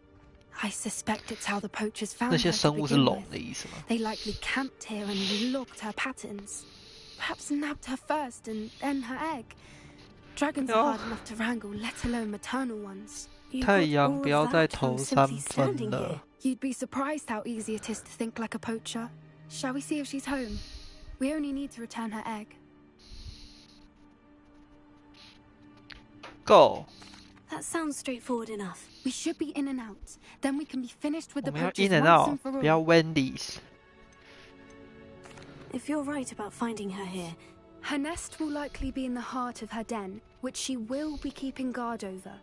I suspect it's how the poachers found 那 her 些 to 生物是 begin 龙 with. 的意思吗？ They likely camped here and logged her patterns. Perhaps nabbed her first and then her egg. Dragons are hard enough to wrangle, let alone maternal ones. You 太 got 阳 all 不 of 要再 that 投 from 3 simply 分 standing 了 here.。 You'd be surprised how easy it is to think like a poacher. Shall we see if she's home? We only need to return her egg. Go， That sounds straightforward enough. We should be in and out. Then we can be finished with 我 the 们要 poachers in and once out， and for 不要 all. Wendy's。 If you're right about finding her here, Her nest will likely be in the heart of her den, which she will be keeping guard over.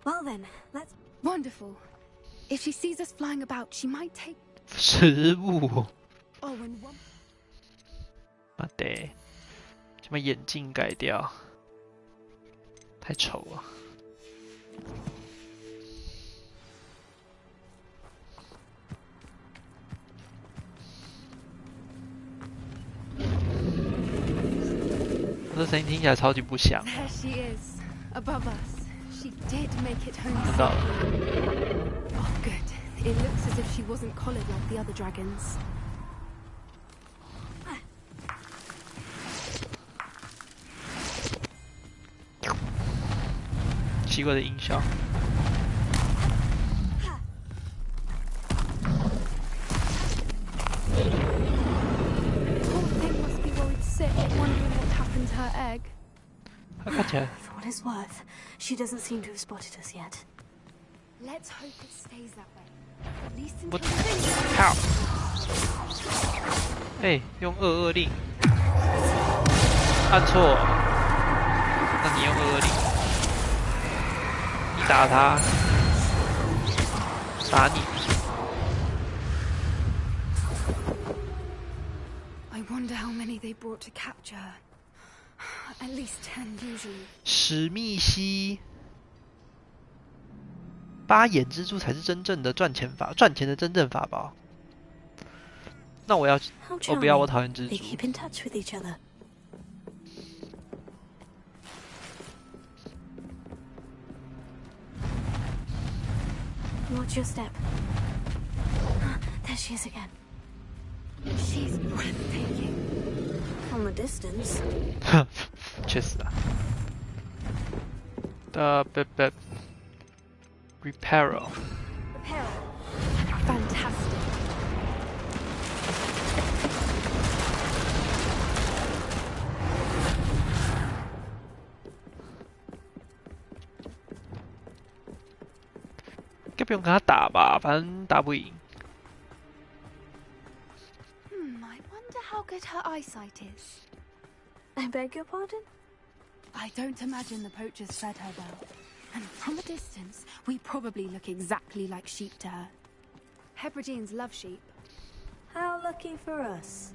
well then, let's... Wonderful. If she sees us flying about, she might take... 食物。 Oh, and one... 妈的，先把眼镜改掉，太丑了。这声音听起来超级不响。 There she is, above us. She did make it home 知道了。 safely. Oh, good. It looks as if she wasn't collared like the other dragons. 奇怪的音效。 Poor thing must be worried sick, wondering what happened to her egg. 它看起来 For what it's worth, she doesn't seem to have spotted us yet. Let's hope it stays that way. At least What? until... How? 哎，用222令，按错，那你用222令，你打他，打你。 I wonder how many they brought to capture her. At least 10 usually. 史密西，8眼蜘蛛才是真正的赚钱的真正法宝。那我要， How 我不要， charming. 我讨厌蜘 They 蛛。 keep in touch with each other. Watch your step. There she is again. She's breathtaking. From a distance. 确实啊。Reparo。 Repair. Fantastic. 不用跟他打吧，反正打不赢。I wonder how good her eyesight is. I beg your pardon? I don't imagine the poachers fed her well. And from a distance, we probably look exactly like sheep to her. Hebrideans love sheep. How lucky for us.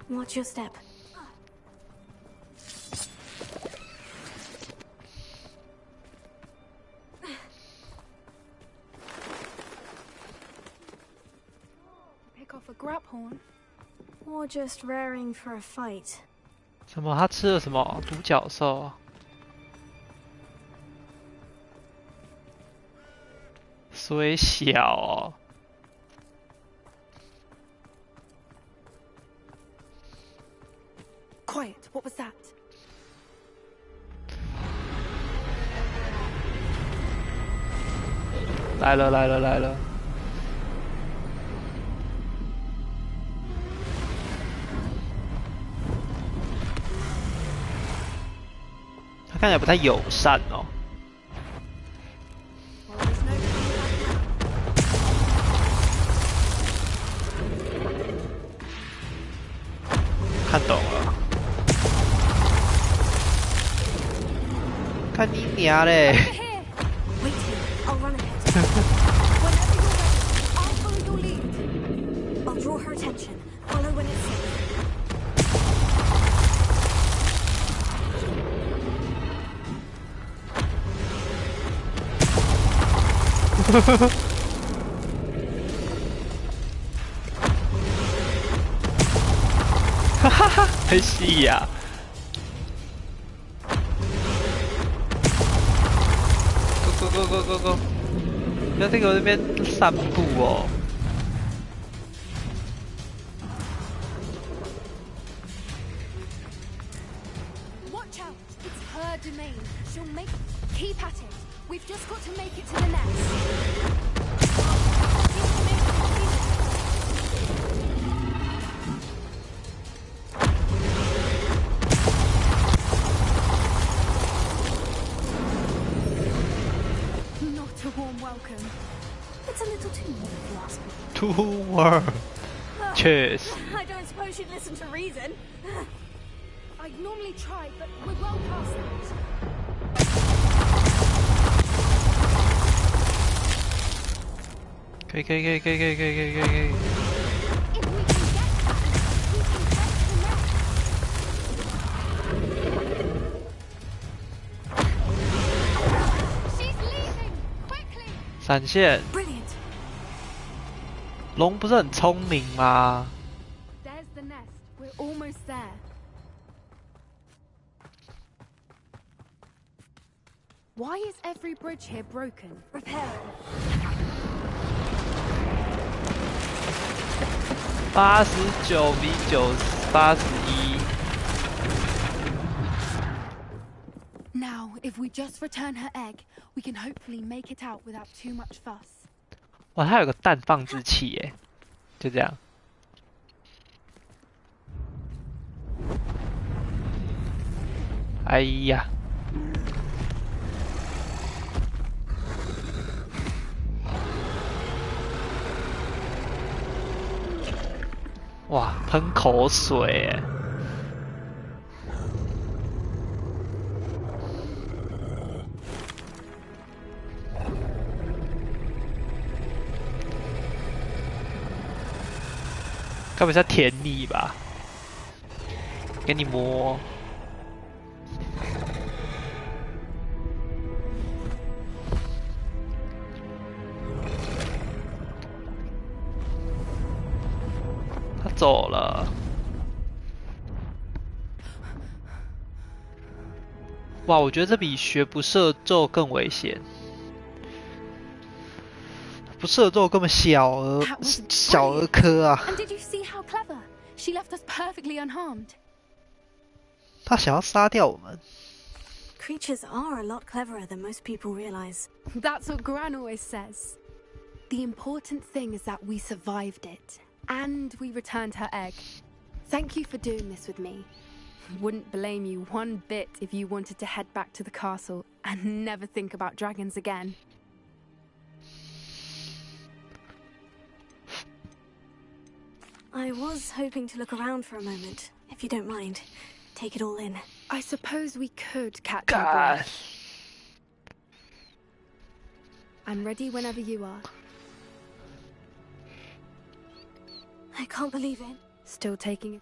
Watch your step. Pick off a grab horn. Or just raring for a fight. 什么？他吃了什么？独角兽？虽小哦。Quiet, what was that? 来了来了来了！他看起来不太友善哦。看懂了。看你娘嘞！ Wait here, I'll run ahead. Whenever you're ready, I'll follow your lead. I'll draw her attention. Follow when it's safe. Hahaha， 太细呀！Go go go go go！ 不要在我这边散步哦。Watch out! It's her domain. She'll make. Keep at it. We've just got to make it to the nest. Not a warm welcome. It's a little too warm if you ask me. Too warm. Cheers. I don't suppose you'd listen to reason. I'd normally try, but we're well past that. Okay. If we can get that, we can get the nest. She's leaving! Quickly! 闪现。 Brilliant. 龙不是很聪明吗？ There's the nest. We're almost there. Why is every bridge here broken? Repair it. 89比81。 Now, if we just return her egg, we can hopefully make it out without too much fuss. 哇，它有个蛋放置器耶，就这样。哎呀！哇，喷口水耶！该不是要舔你吧？给你摸。他走了。哇，我觉得这比学不射咒更危险。不射咒根本小儿科啊！ And did you see how clever? She left us perfectly unharmed. 他想要杀掉我们。 Creatures are a lot cleverer than most people realize. That's what Gran always says. The important thing is that we survived it, and we returned her egg. Thank you for doing this with me. Wouldn't blame you one bit if you wanted to head back to the castle and never think about dragons again. I was hoping to look around for a moment, if you don't mind. Take it all in. I suppose we could catch our breath. I'm ready whenever you are. I can't believe it. Still taking it?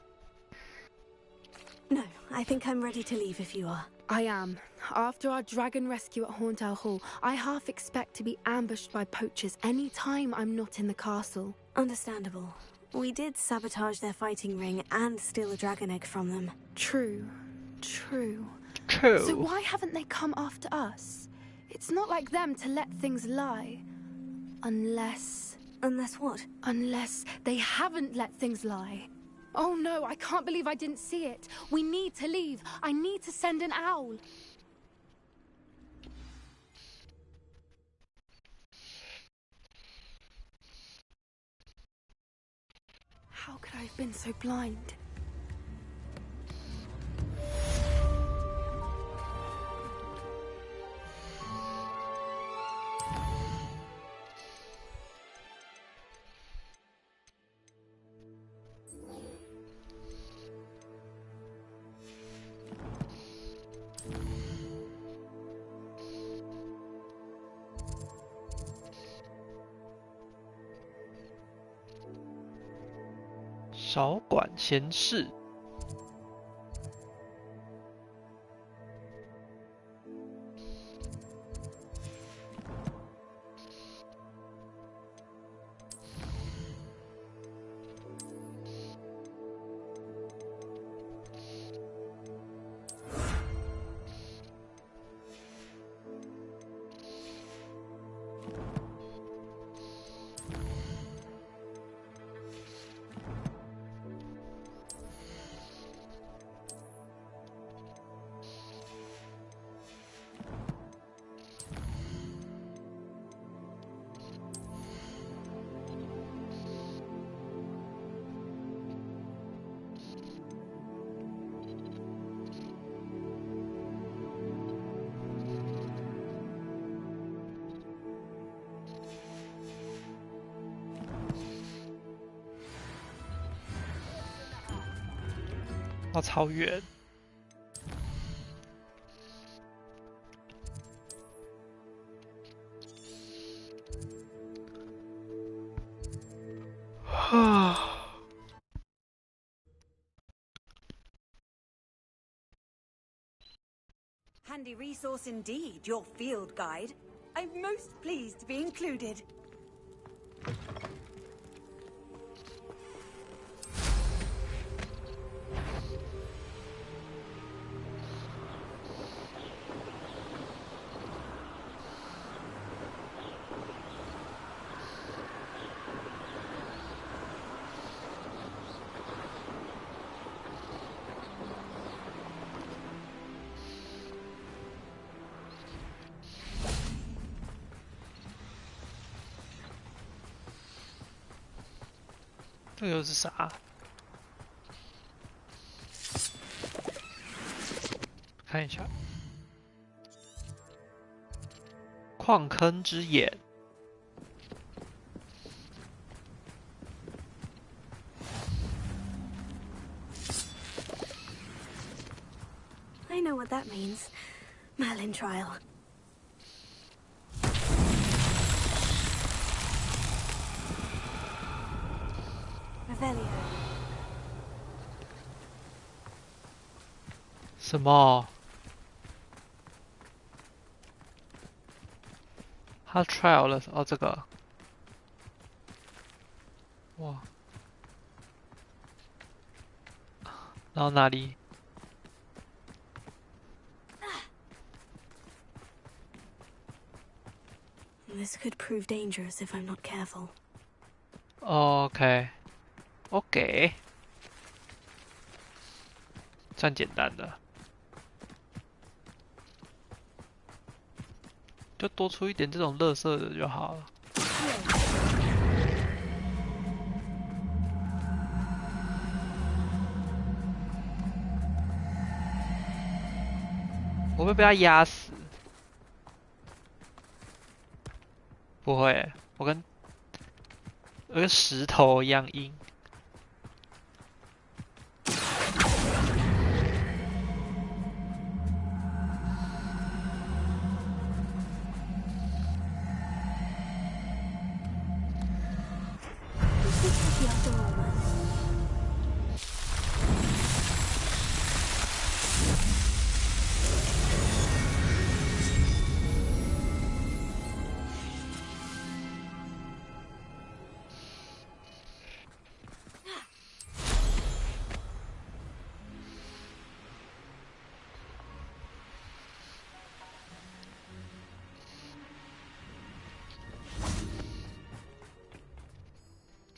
No, I think I'm ready to leave if you are. I am. After our dragon rescue at Hauntow Hall, I half expect to be ambushed by poachers any time I'm not in the castle. Understandable. We did sabotage their fighting ring and steal a dragon egg from them. True. True. True. So why haven't they come after us? It's not like them to let things lie. Unless... Unless what? Unless they haven't let things lie. Oh no, I can't believe I didn't see it. We need to leave. I need to send an owl. How could I have been so blind?少管闲事。要超远。Handy resource indeed, your field guide. I'm most pleased to be included.这个又是啥？看一下，矿坑之眼。I know what that means. Merlin trial. Revelio. 什么？他 trial 了哦，这个。哇。然后哪里？ This could prove dangerous if I'm not careful. OK， 这样简单的，就多出一点这种垃圾的就好了。我会被他压死。不会，我跟石头一样硬。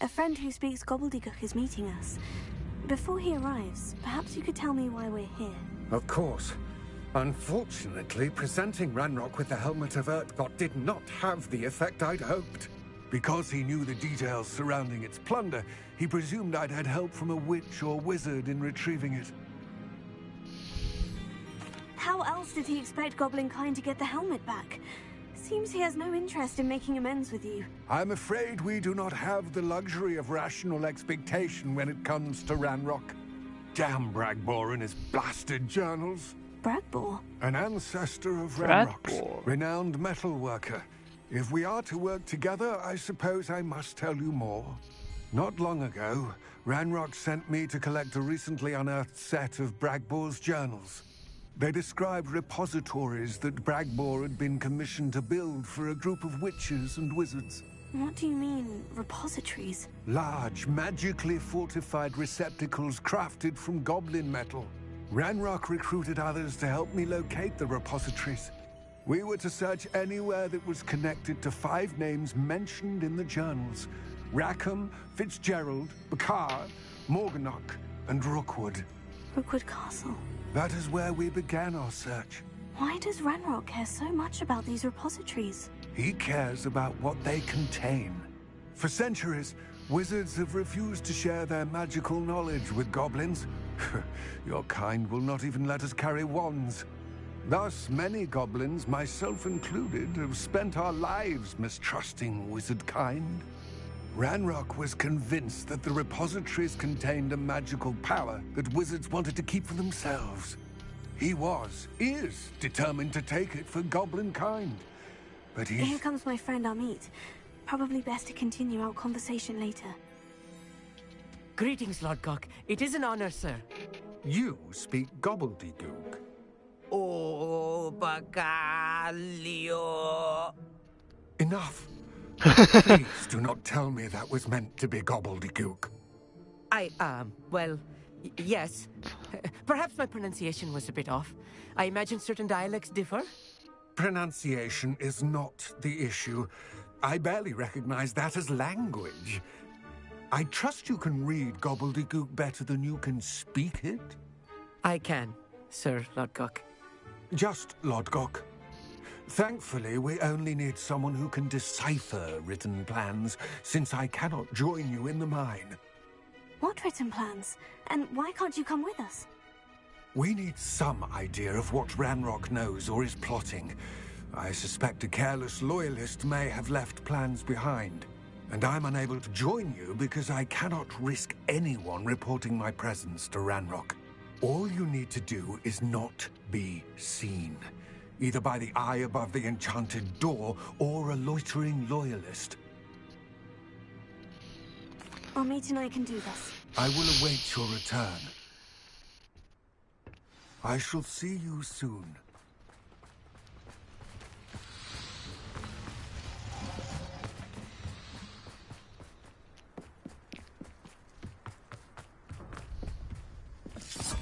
A friend who speaks gobbledygook is meeting us. Before he arrives, perhaps you could tell me why we're here. Of course. Unfortunately, presenting Ranrock with the Helmet of Urtkot did not have the effect I'd hoped. Because he knew the details surrounding its plunder, he presumed I'd had help from a witch or wizard in retrieving it. How else did he expect Goblin Kind to get the helmet back? Seems he has no interest in making amends with you. I'm afraid we do not have the luxury of rational expectation when it comes to Ranrock. Damn Bragbor and his blasted journals. Bragbor? An ancestor of Ranrock's, renowned metalworker. If we are to work together, I suppose I must tell you more. Not long ago, Ranrock sent me to collect a recently unearthed set of Bragbor's journals. They described repositories that Bragbor had been commissioned to build for a group of witches and wizards. What do you mean, repositories? Large, magically fortified receptacles crafted from goblin metal. Ranrock recruited others to help me locate the repositories. We were to search anywhere that was connected to 5 names mentioned in the journals. Rackham, Fitzgerald, Bakar, Morganach, and Rookwood. Rookwood Castle. That is where we began our search. Why does Ranrock care so much about these repositories? He cares about what they contain. For centuries, wizards have refused to share their magical knowledge with goblins. Your kind will not even let us carry wands. Thus, many goblins, myself included, have spent our lives mistrusting wizard kind. Ranrock was convinced that the repositories contained a magical power that wizards wanted to keep for themselves. He is determined to take it for goblin kind. But Here comes my friend Amit. Probably best to continue our conversation later. Greetings, Lord Cock. It is an honor, sir. You speak gobbledygook. Oh, Bagalio. Enough. Please do not tell me that was meant to be gobbledygook. Well, yes. Perhaps my pronunciation was a bit off. I imagine certain dialects differ. Pronunciation is not the issue. I barely recognize that as language. I trust you can read gobbledygook better than you can speak it? I can, Sir Lodgok. Just Lodgok. Thankfully, we only need someone who can decipher written plans, since I cannot join you in the mine. What written plans? And why can't you come with us? We need some idea of what Ranrock knows or is plotting. I suspect a careless loyalist may have left plans behind. And I'm unable to join you because I cannot risk anyone reporting my presence to Ranrock. All you need to do is not be seen. Either by the eye above the enchanted door, or a loitering loyalist. Amit and I can do this. I will await your return. I shall see you soon.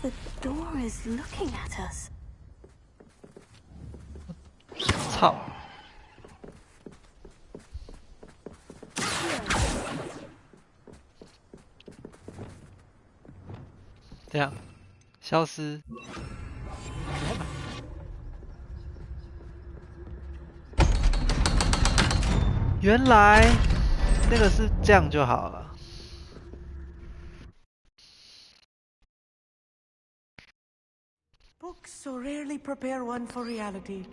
The door is looking at us. 操！这样，消失。原来那个是这样就好了。Books so rarely prepare one for reality.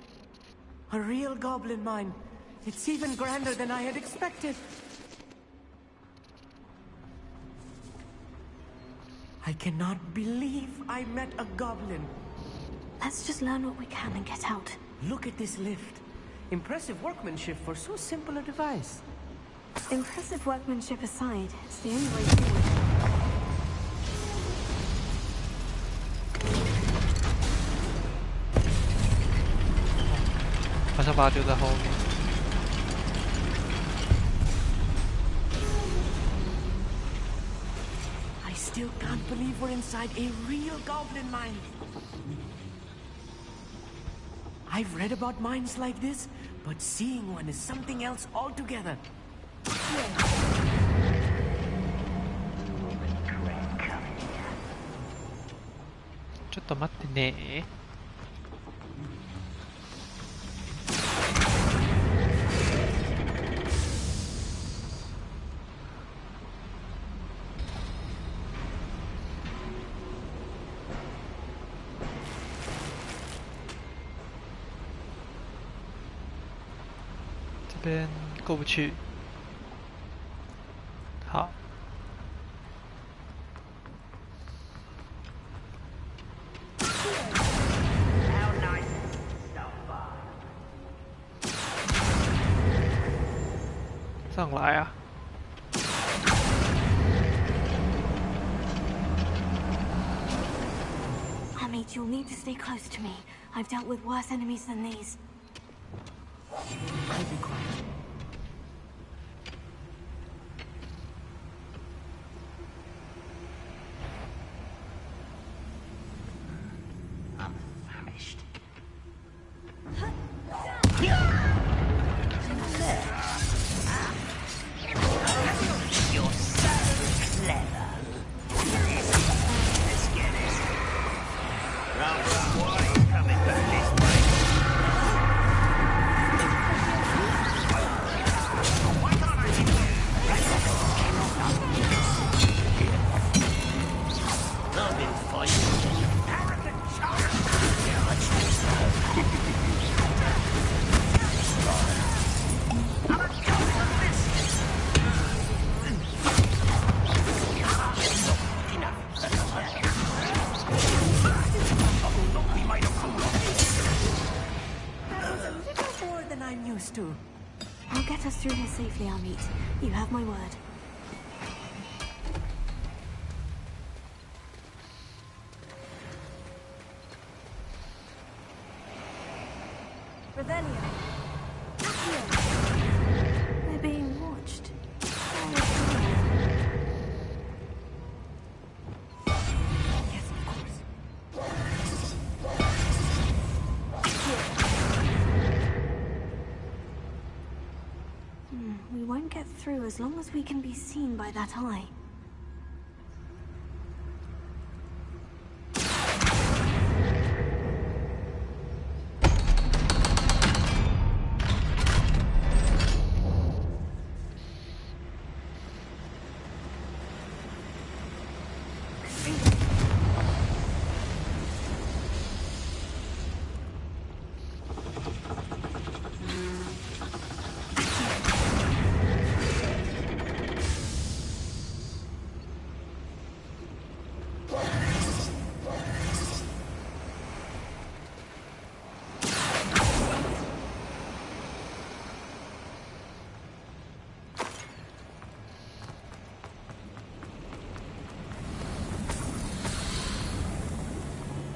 A real goblin mine. It's even grander than I had expected. I cannot believe I met a goblin. Let's just learn what we can and get out. Look at this lift. Impressive workmanship for so simple a device. Impressive workmanship aside, it's the only way forward.好像把它丢在后面。I still can't believe we're inside a real goblin mine. I've read about mines like this, but seeing one is something else altogether. ちょっと待ってね。这边过不去。好。上来啊！ Amit, you'll need to stay close to me. I've dealt with worse enemies than these. I'll be quiet. I'm famished. You're so clever. Let's get it. Right, why are you coming back this way? Why can't I hit you? I've been fighting. Arrogant child. Yeah, I trust I'm used to. I'll get us through here safely, Amit. You have my word. Revelio. Accio. We're being watched. Yes, of course. We won't get through as long as we can be seen by that eye.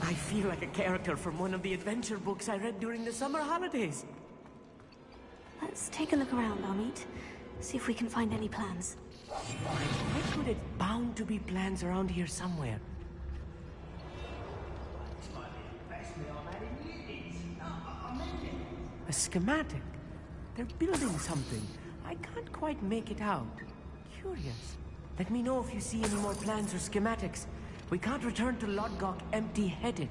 I feel like a character from one of the adventure books I read during the summer holidays. Let's take a look around, Amit. See if we can find any plans. I reckon it's bound to be plans around here somewhere. A schematic? They're building something. I can't quite make it out. Curious. Let me know if you see any more plans or schematics. We can't return to Lodgok empty-headed.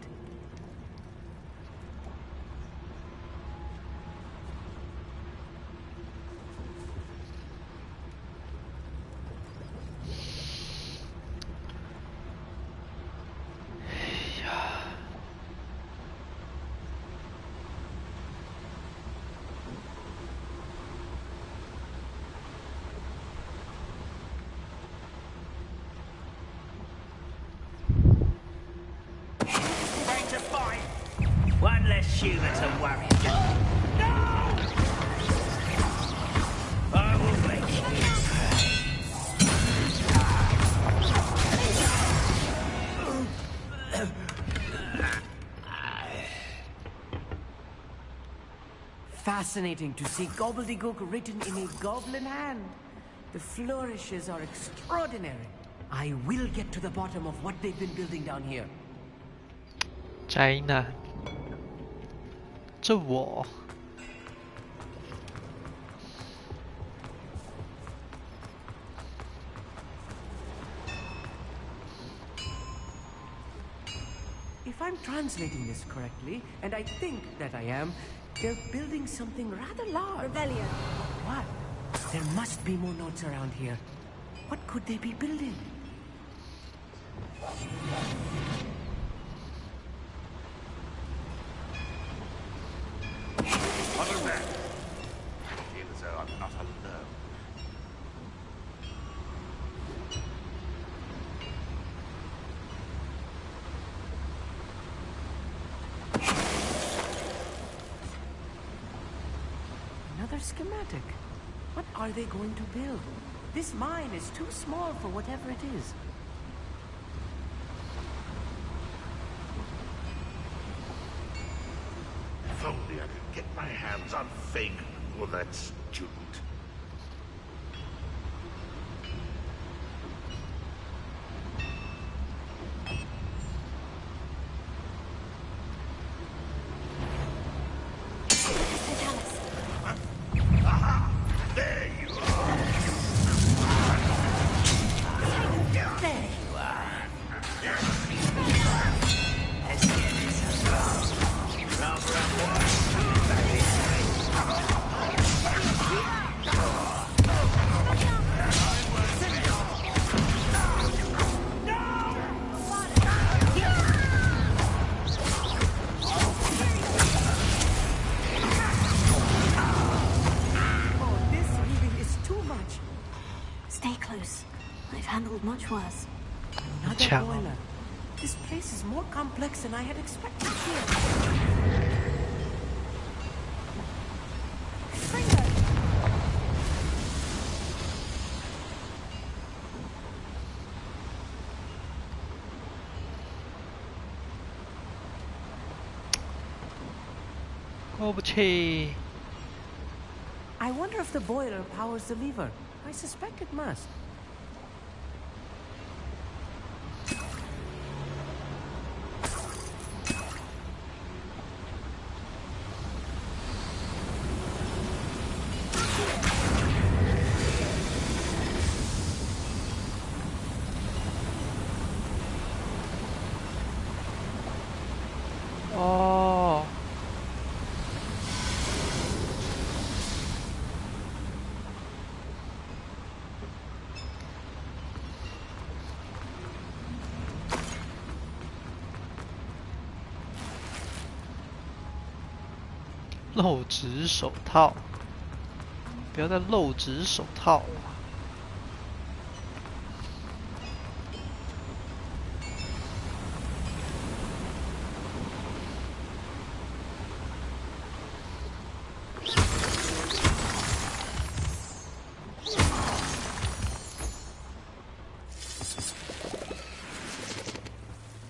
human to worry about. No! I will make you Fascinating to see gobbledygook written in a goblin hand. The flourishes are extraordinary. I will get to the bottom of what they've been building down here. 宅男，这我。If I'm translating this correctly, and I think that I am, they're building something rather large. Revelio. What? There must be more notes around here. What could they be building? Follow that. I feel as though I'm not alone. Another schematic. What are they going to build? This mine is too small for whatever it is. If only I could get my hands on Fig or that student. There you are. There you are. Let's get this along. Rub, rub, Oh, this weaving is too much. Stay close. I've handled much worse. Another Ciao. boiler. This place is more complex than I had expected here.过不去。 I wonder if the boiler powers the lever. I suspect it must. Oh. 露指手套，不要再露指手套了。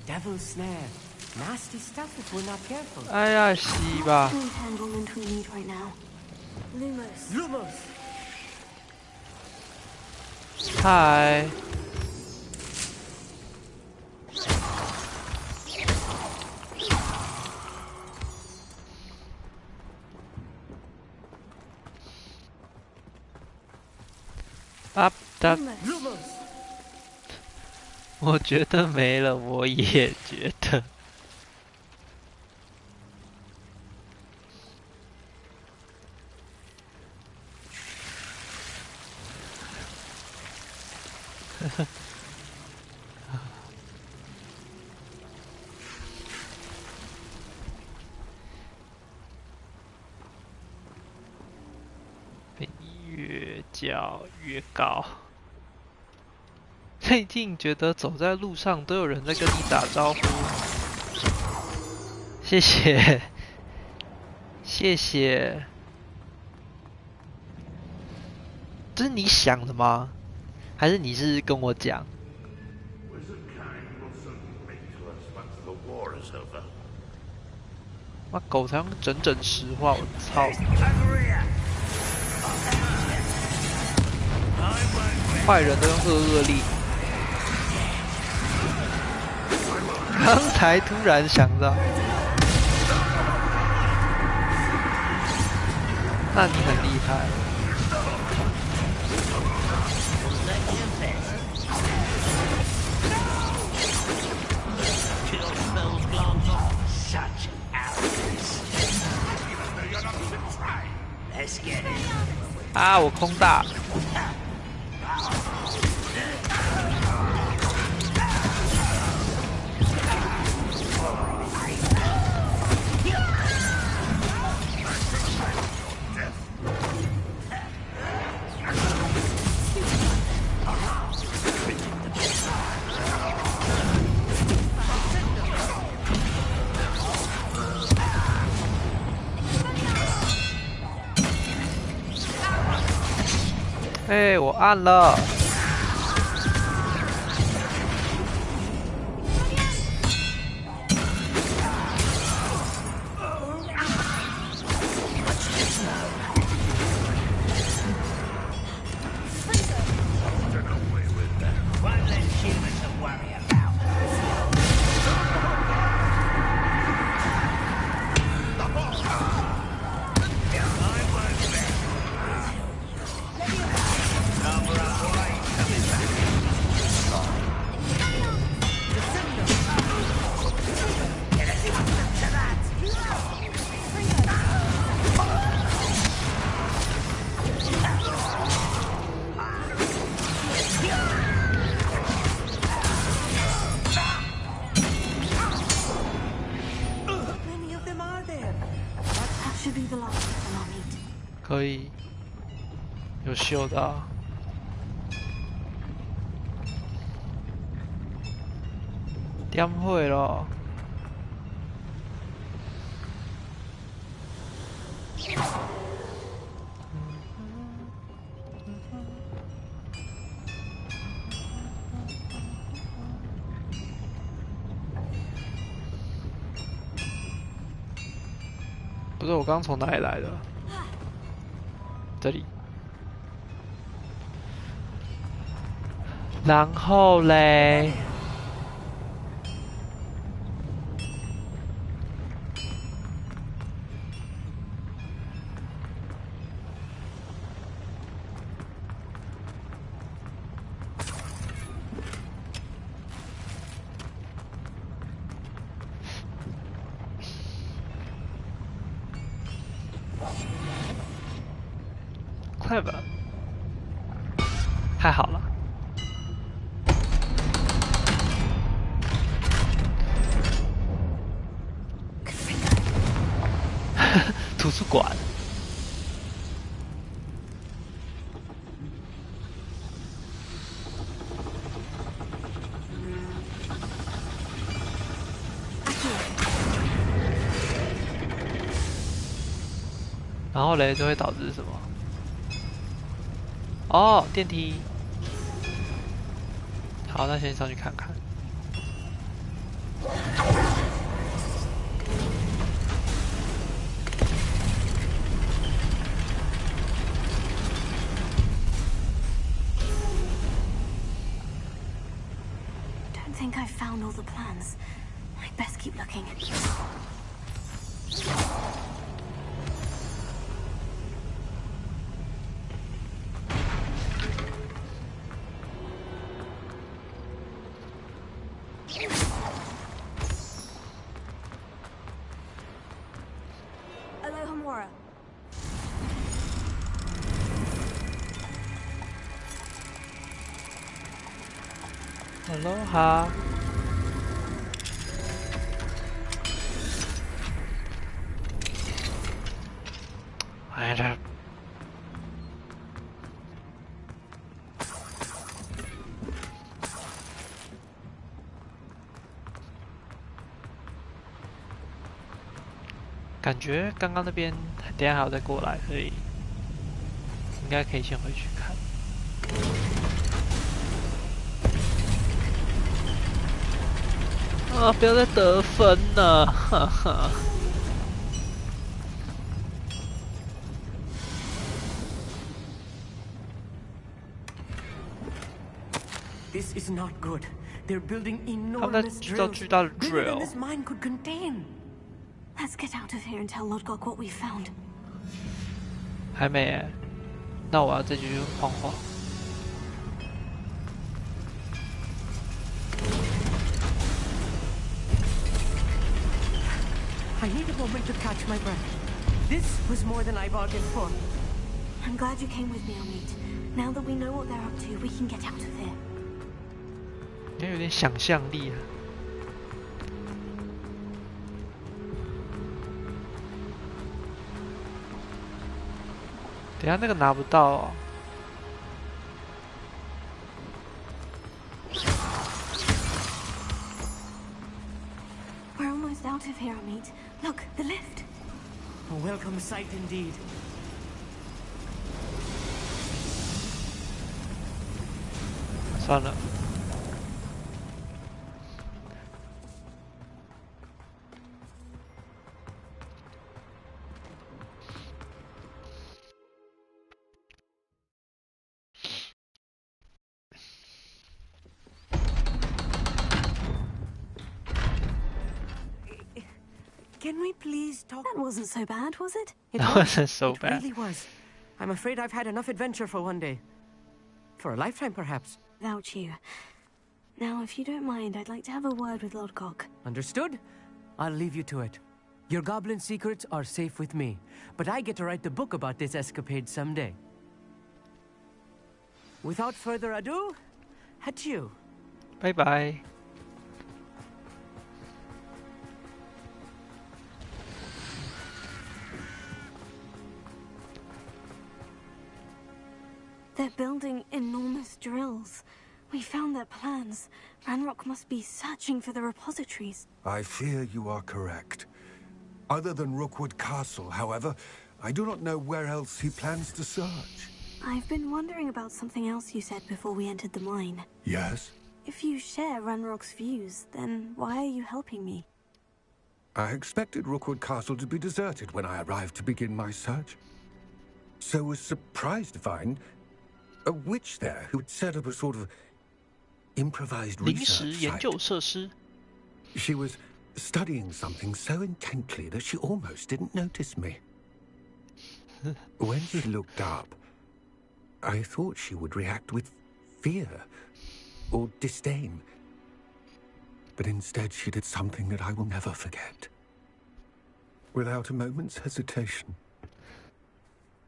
Devil's snare. Nasty stuff if we're not careful. 哎呀，洗吧。 What entanglement we need right now? Lumos. Lumos. 嗨。啊哒。 Lumos. 我觉得没了，我也觉得。被你越叫越高。最近觉得走在路上都有人在跟你打招呼，谢谢。谢谢。这是你想的吗？还是你是跟我讲？ 妈狗才用整整实话，我操！坏人都用恶力。刚才突然想到，那你很厉害。啊！我空大。哎，我按了。可以，有秀到。点会咯。不是我刚从哪里来的？这里。然后嘞？clever， 太好了。图书馆。然后嘞，就会导致什么？哦，电梯。好，那先上去看看。Don't think I've found all the plans. I best keep looking. Alohomora. Aloha. 哎呀！感觉刚刚那边等一下还要再过来，所以应该可以先回去看。啊！不要再得分了，哈哈。This is not good. They're building 他们在 enormous 制造 drills, 巨大的 bigger than drill。 this mine could contain. Let's get out of here and tell Lodgok what we found. 还没耶，那我要再继续晃晃。 I need a moment to catch my breath. This was more than I bargained for. I'm glad you came with me, Amit. Now that we know what they're up to, we can get out of here. 你有点想象力啊。等一下那个拿不到哦。 We're almost out of here, Amit. Look, the lift. A welcome sight indeed. 算了。Can we please talk? That wasn't so bad, was it? That wasn't so It bad. really was. I'm afraid I've had enough adventure for one day. For a lifetime, perhaps. Without you. Now, if you don't mind, I'd like to have a word with Lodgok. Understood? I'll leave you to it. Your goblin secrets are safe with me, but I get to write the book about this escapade someday. Without further ado, adieu. Bye bye. They're building enormous drills. We found their plans. Ranrock must be searching for the repositories. I fear you are correct. Other than Rookwood Castle, however, I do not know where else he plans to search. I've been wondering about something else you said before we entered the mine. Yes? If you share Ranrock's views, then why are you helping me? I expected Rookwood Castle to be deserted when I arrived to begin my search. So was surprised to find a witch there who'd set up a sort of improvised 临时 research 研究 site. 设施。 She was studying something so intently that she almost didn't notice me. When she looked up, I thought she would react with fear or disdain. But instead she did something that I will never forget. Without a moment's hesitation,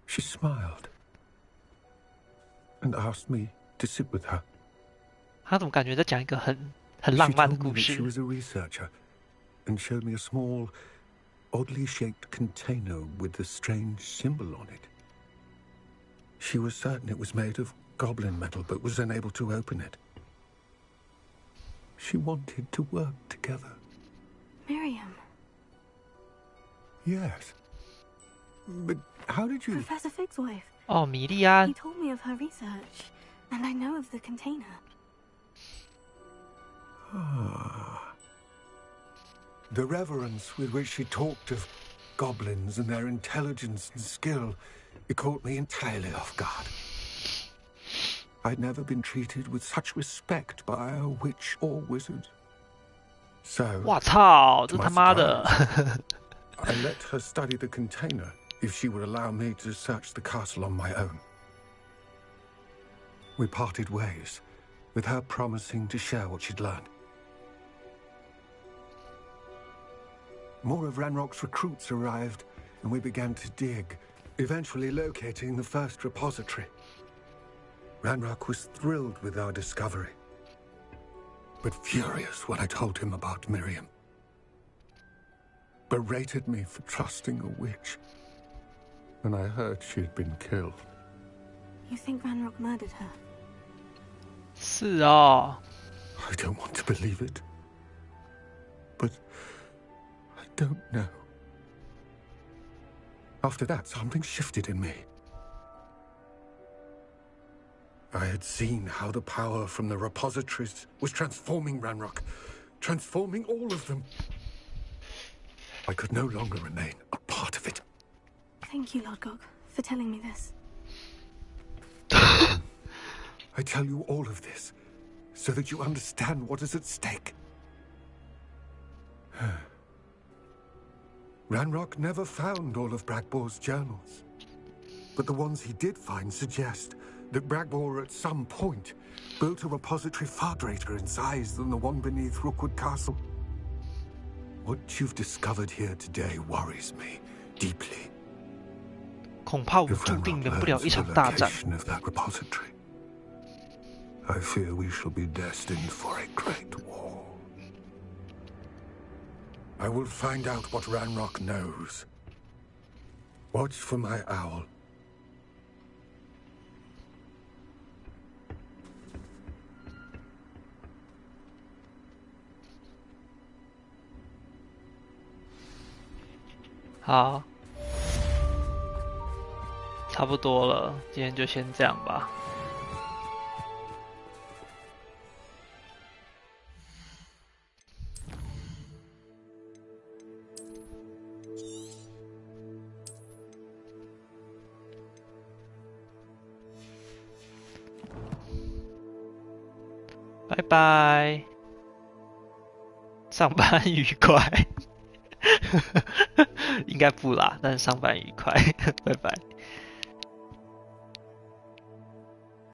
she smiled and asked me to sit with her. 他怎么感觉在讲一个很浪 She 漫的 told me 故 that she 事？ was a researcher and showed me a small, oddly shaped container with a strange symbol on it. She was certain it was made of goblin metal, but was unable to open it. She wanted to work together. Miriam. Yes. But how did you... Professor Fig's wife. 哦，米莉安 He。told me of her research, and I know of the container. The reverence with which she talked of goblins and their intelligence and skill, it caught me entirely off guard. I'd never been treated with such respect by a witch or wizard. So, 我操，这 to my 他妈的！ surprise, I let her study the container if she would allow me to search the castle on my own. We parted ways, with her promising to share what she'd learned. More of Ranrock's recruits arrived, and we began to dig, eventually locating the first repository. Ranrock was thrilled with our discovery, but furious when I told him about Miriam. Berated me for trusting a witch, and I heard she had been killed. You think Ranrock murdered her? 是哦， I don't want to believe it, but I don't know. After that, something shifted in me. I had seen how the power from the repositories was transforming Ranrock, transforming all of them. I could no longer remain a part of it. Thank you, Lodgok, for telling me this. I tell you all of this so that you understand what is at stake. Ranrock never found all of Bragbor's journals, but the ones he did find suggest that Bragbor at some point built a repository far greater in size than the one beneath Rookwood Castle. What you've discovered here today worries me deeply. 恐怕我们注定忍不了一场大战。 of that repository, I fear we shall be destined for a great war. I will find out what Ranrock knows. Watch for my owl. "好，差不多了，今天就先这样吧。拜拜，上班愉快。应该不啦，但是上班愉快，拜拜。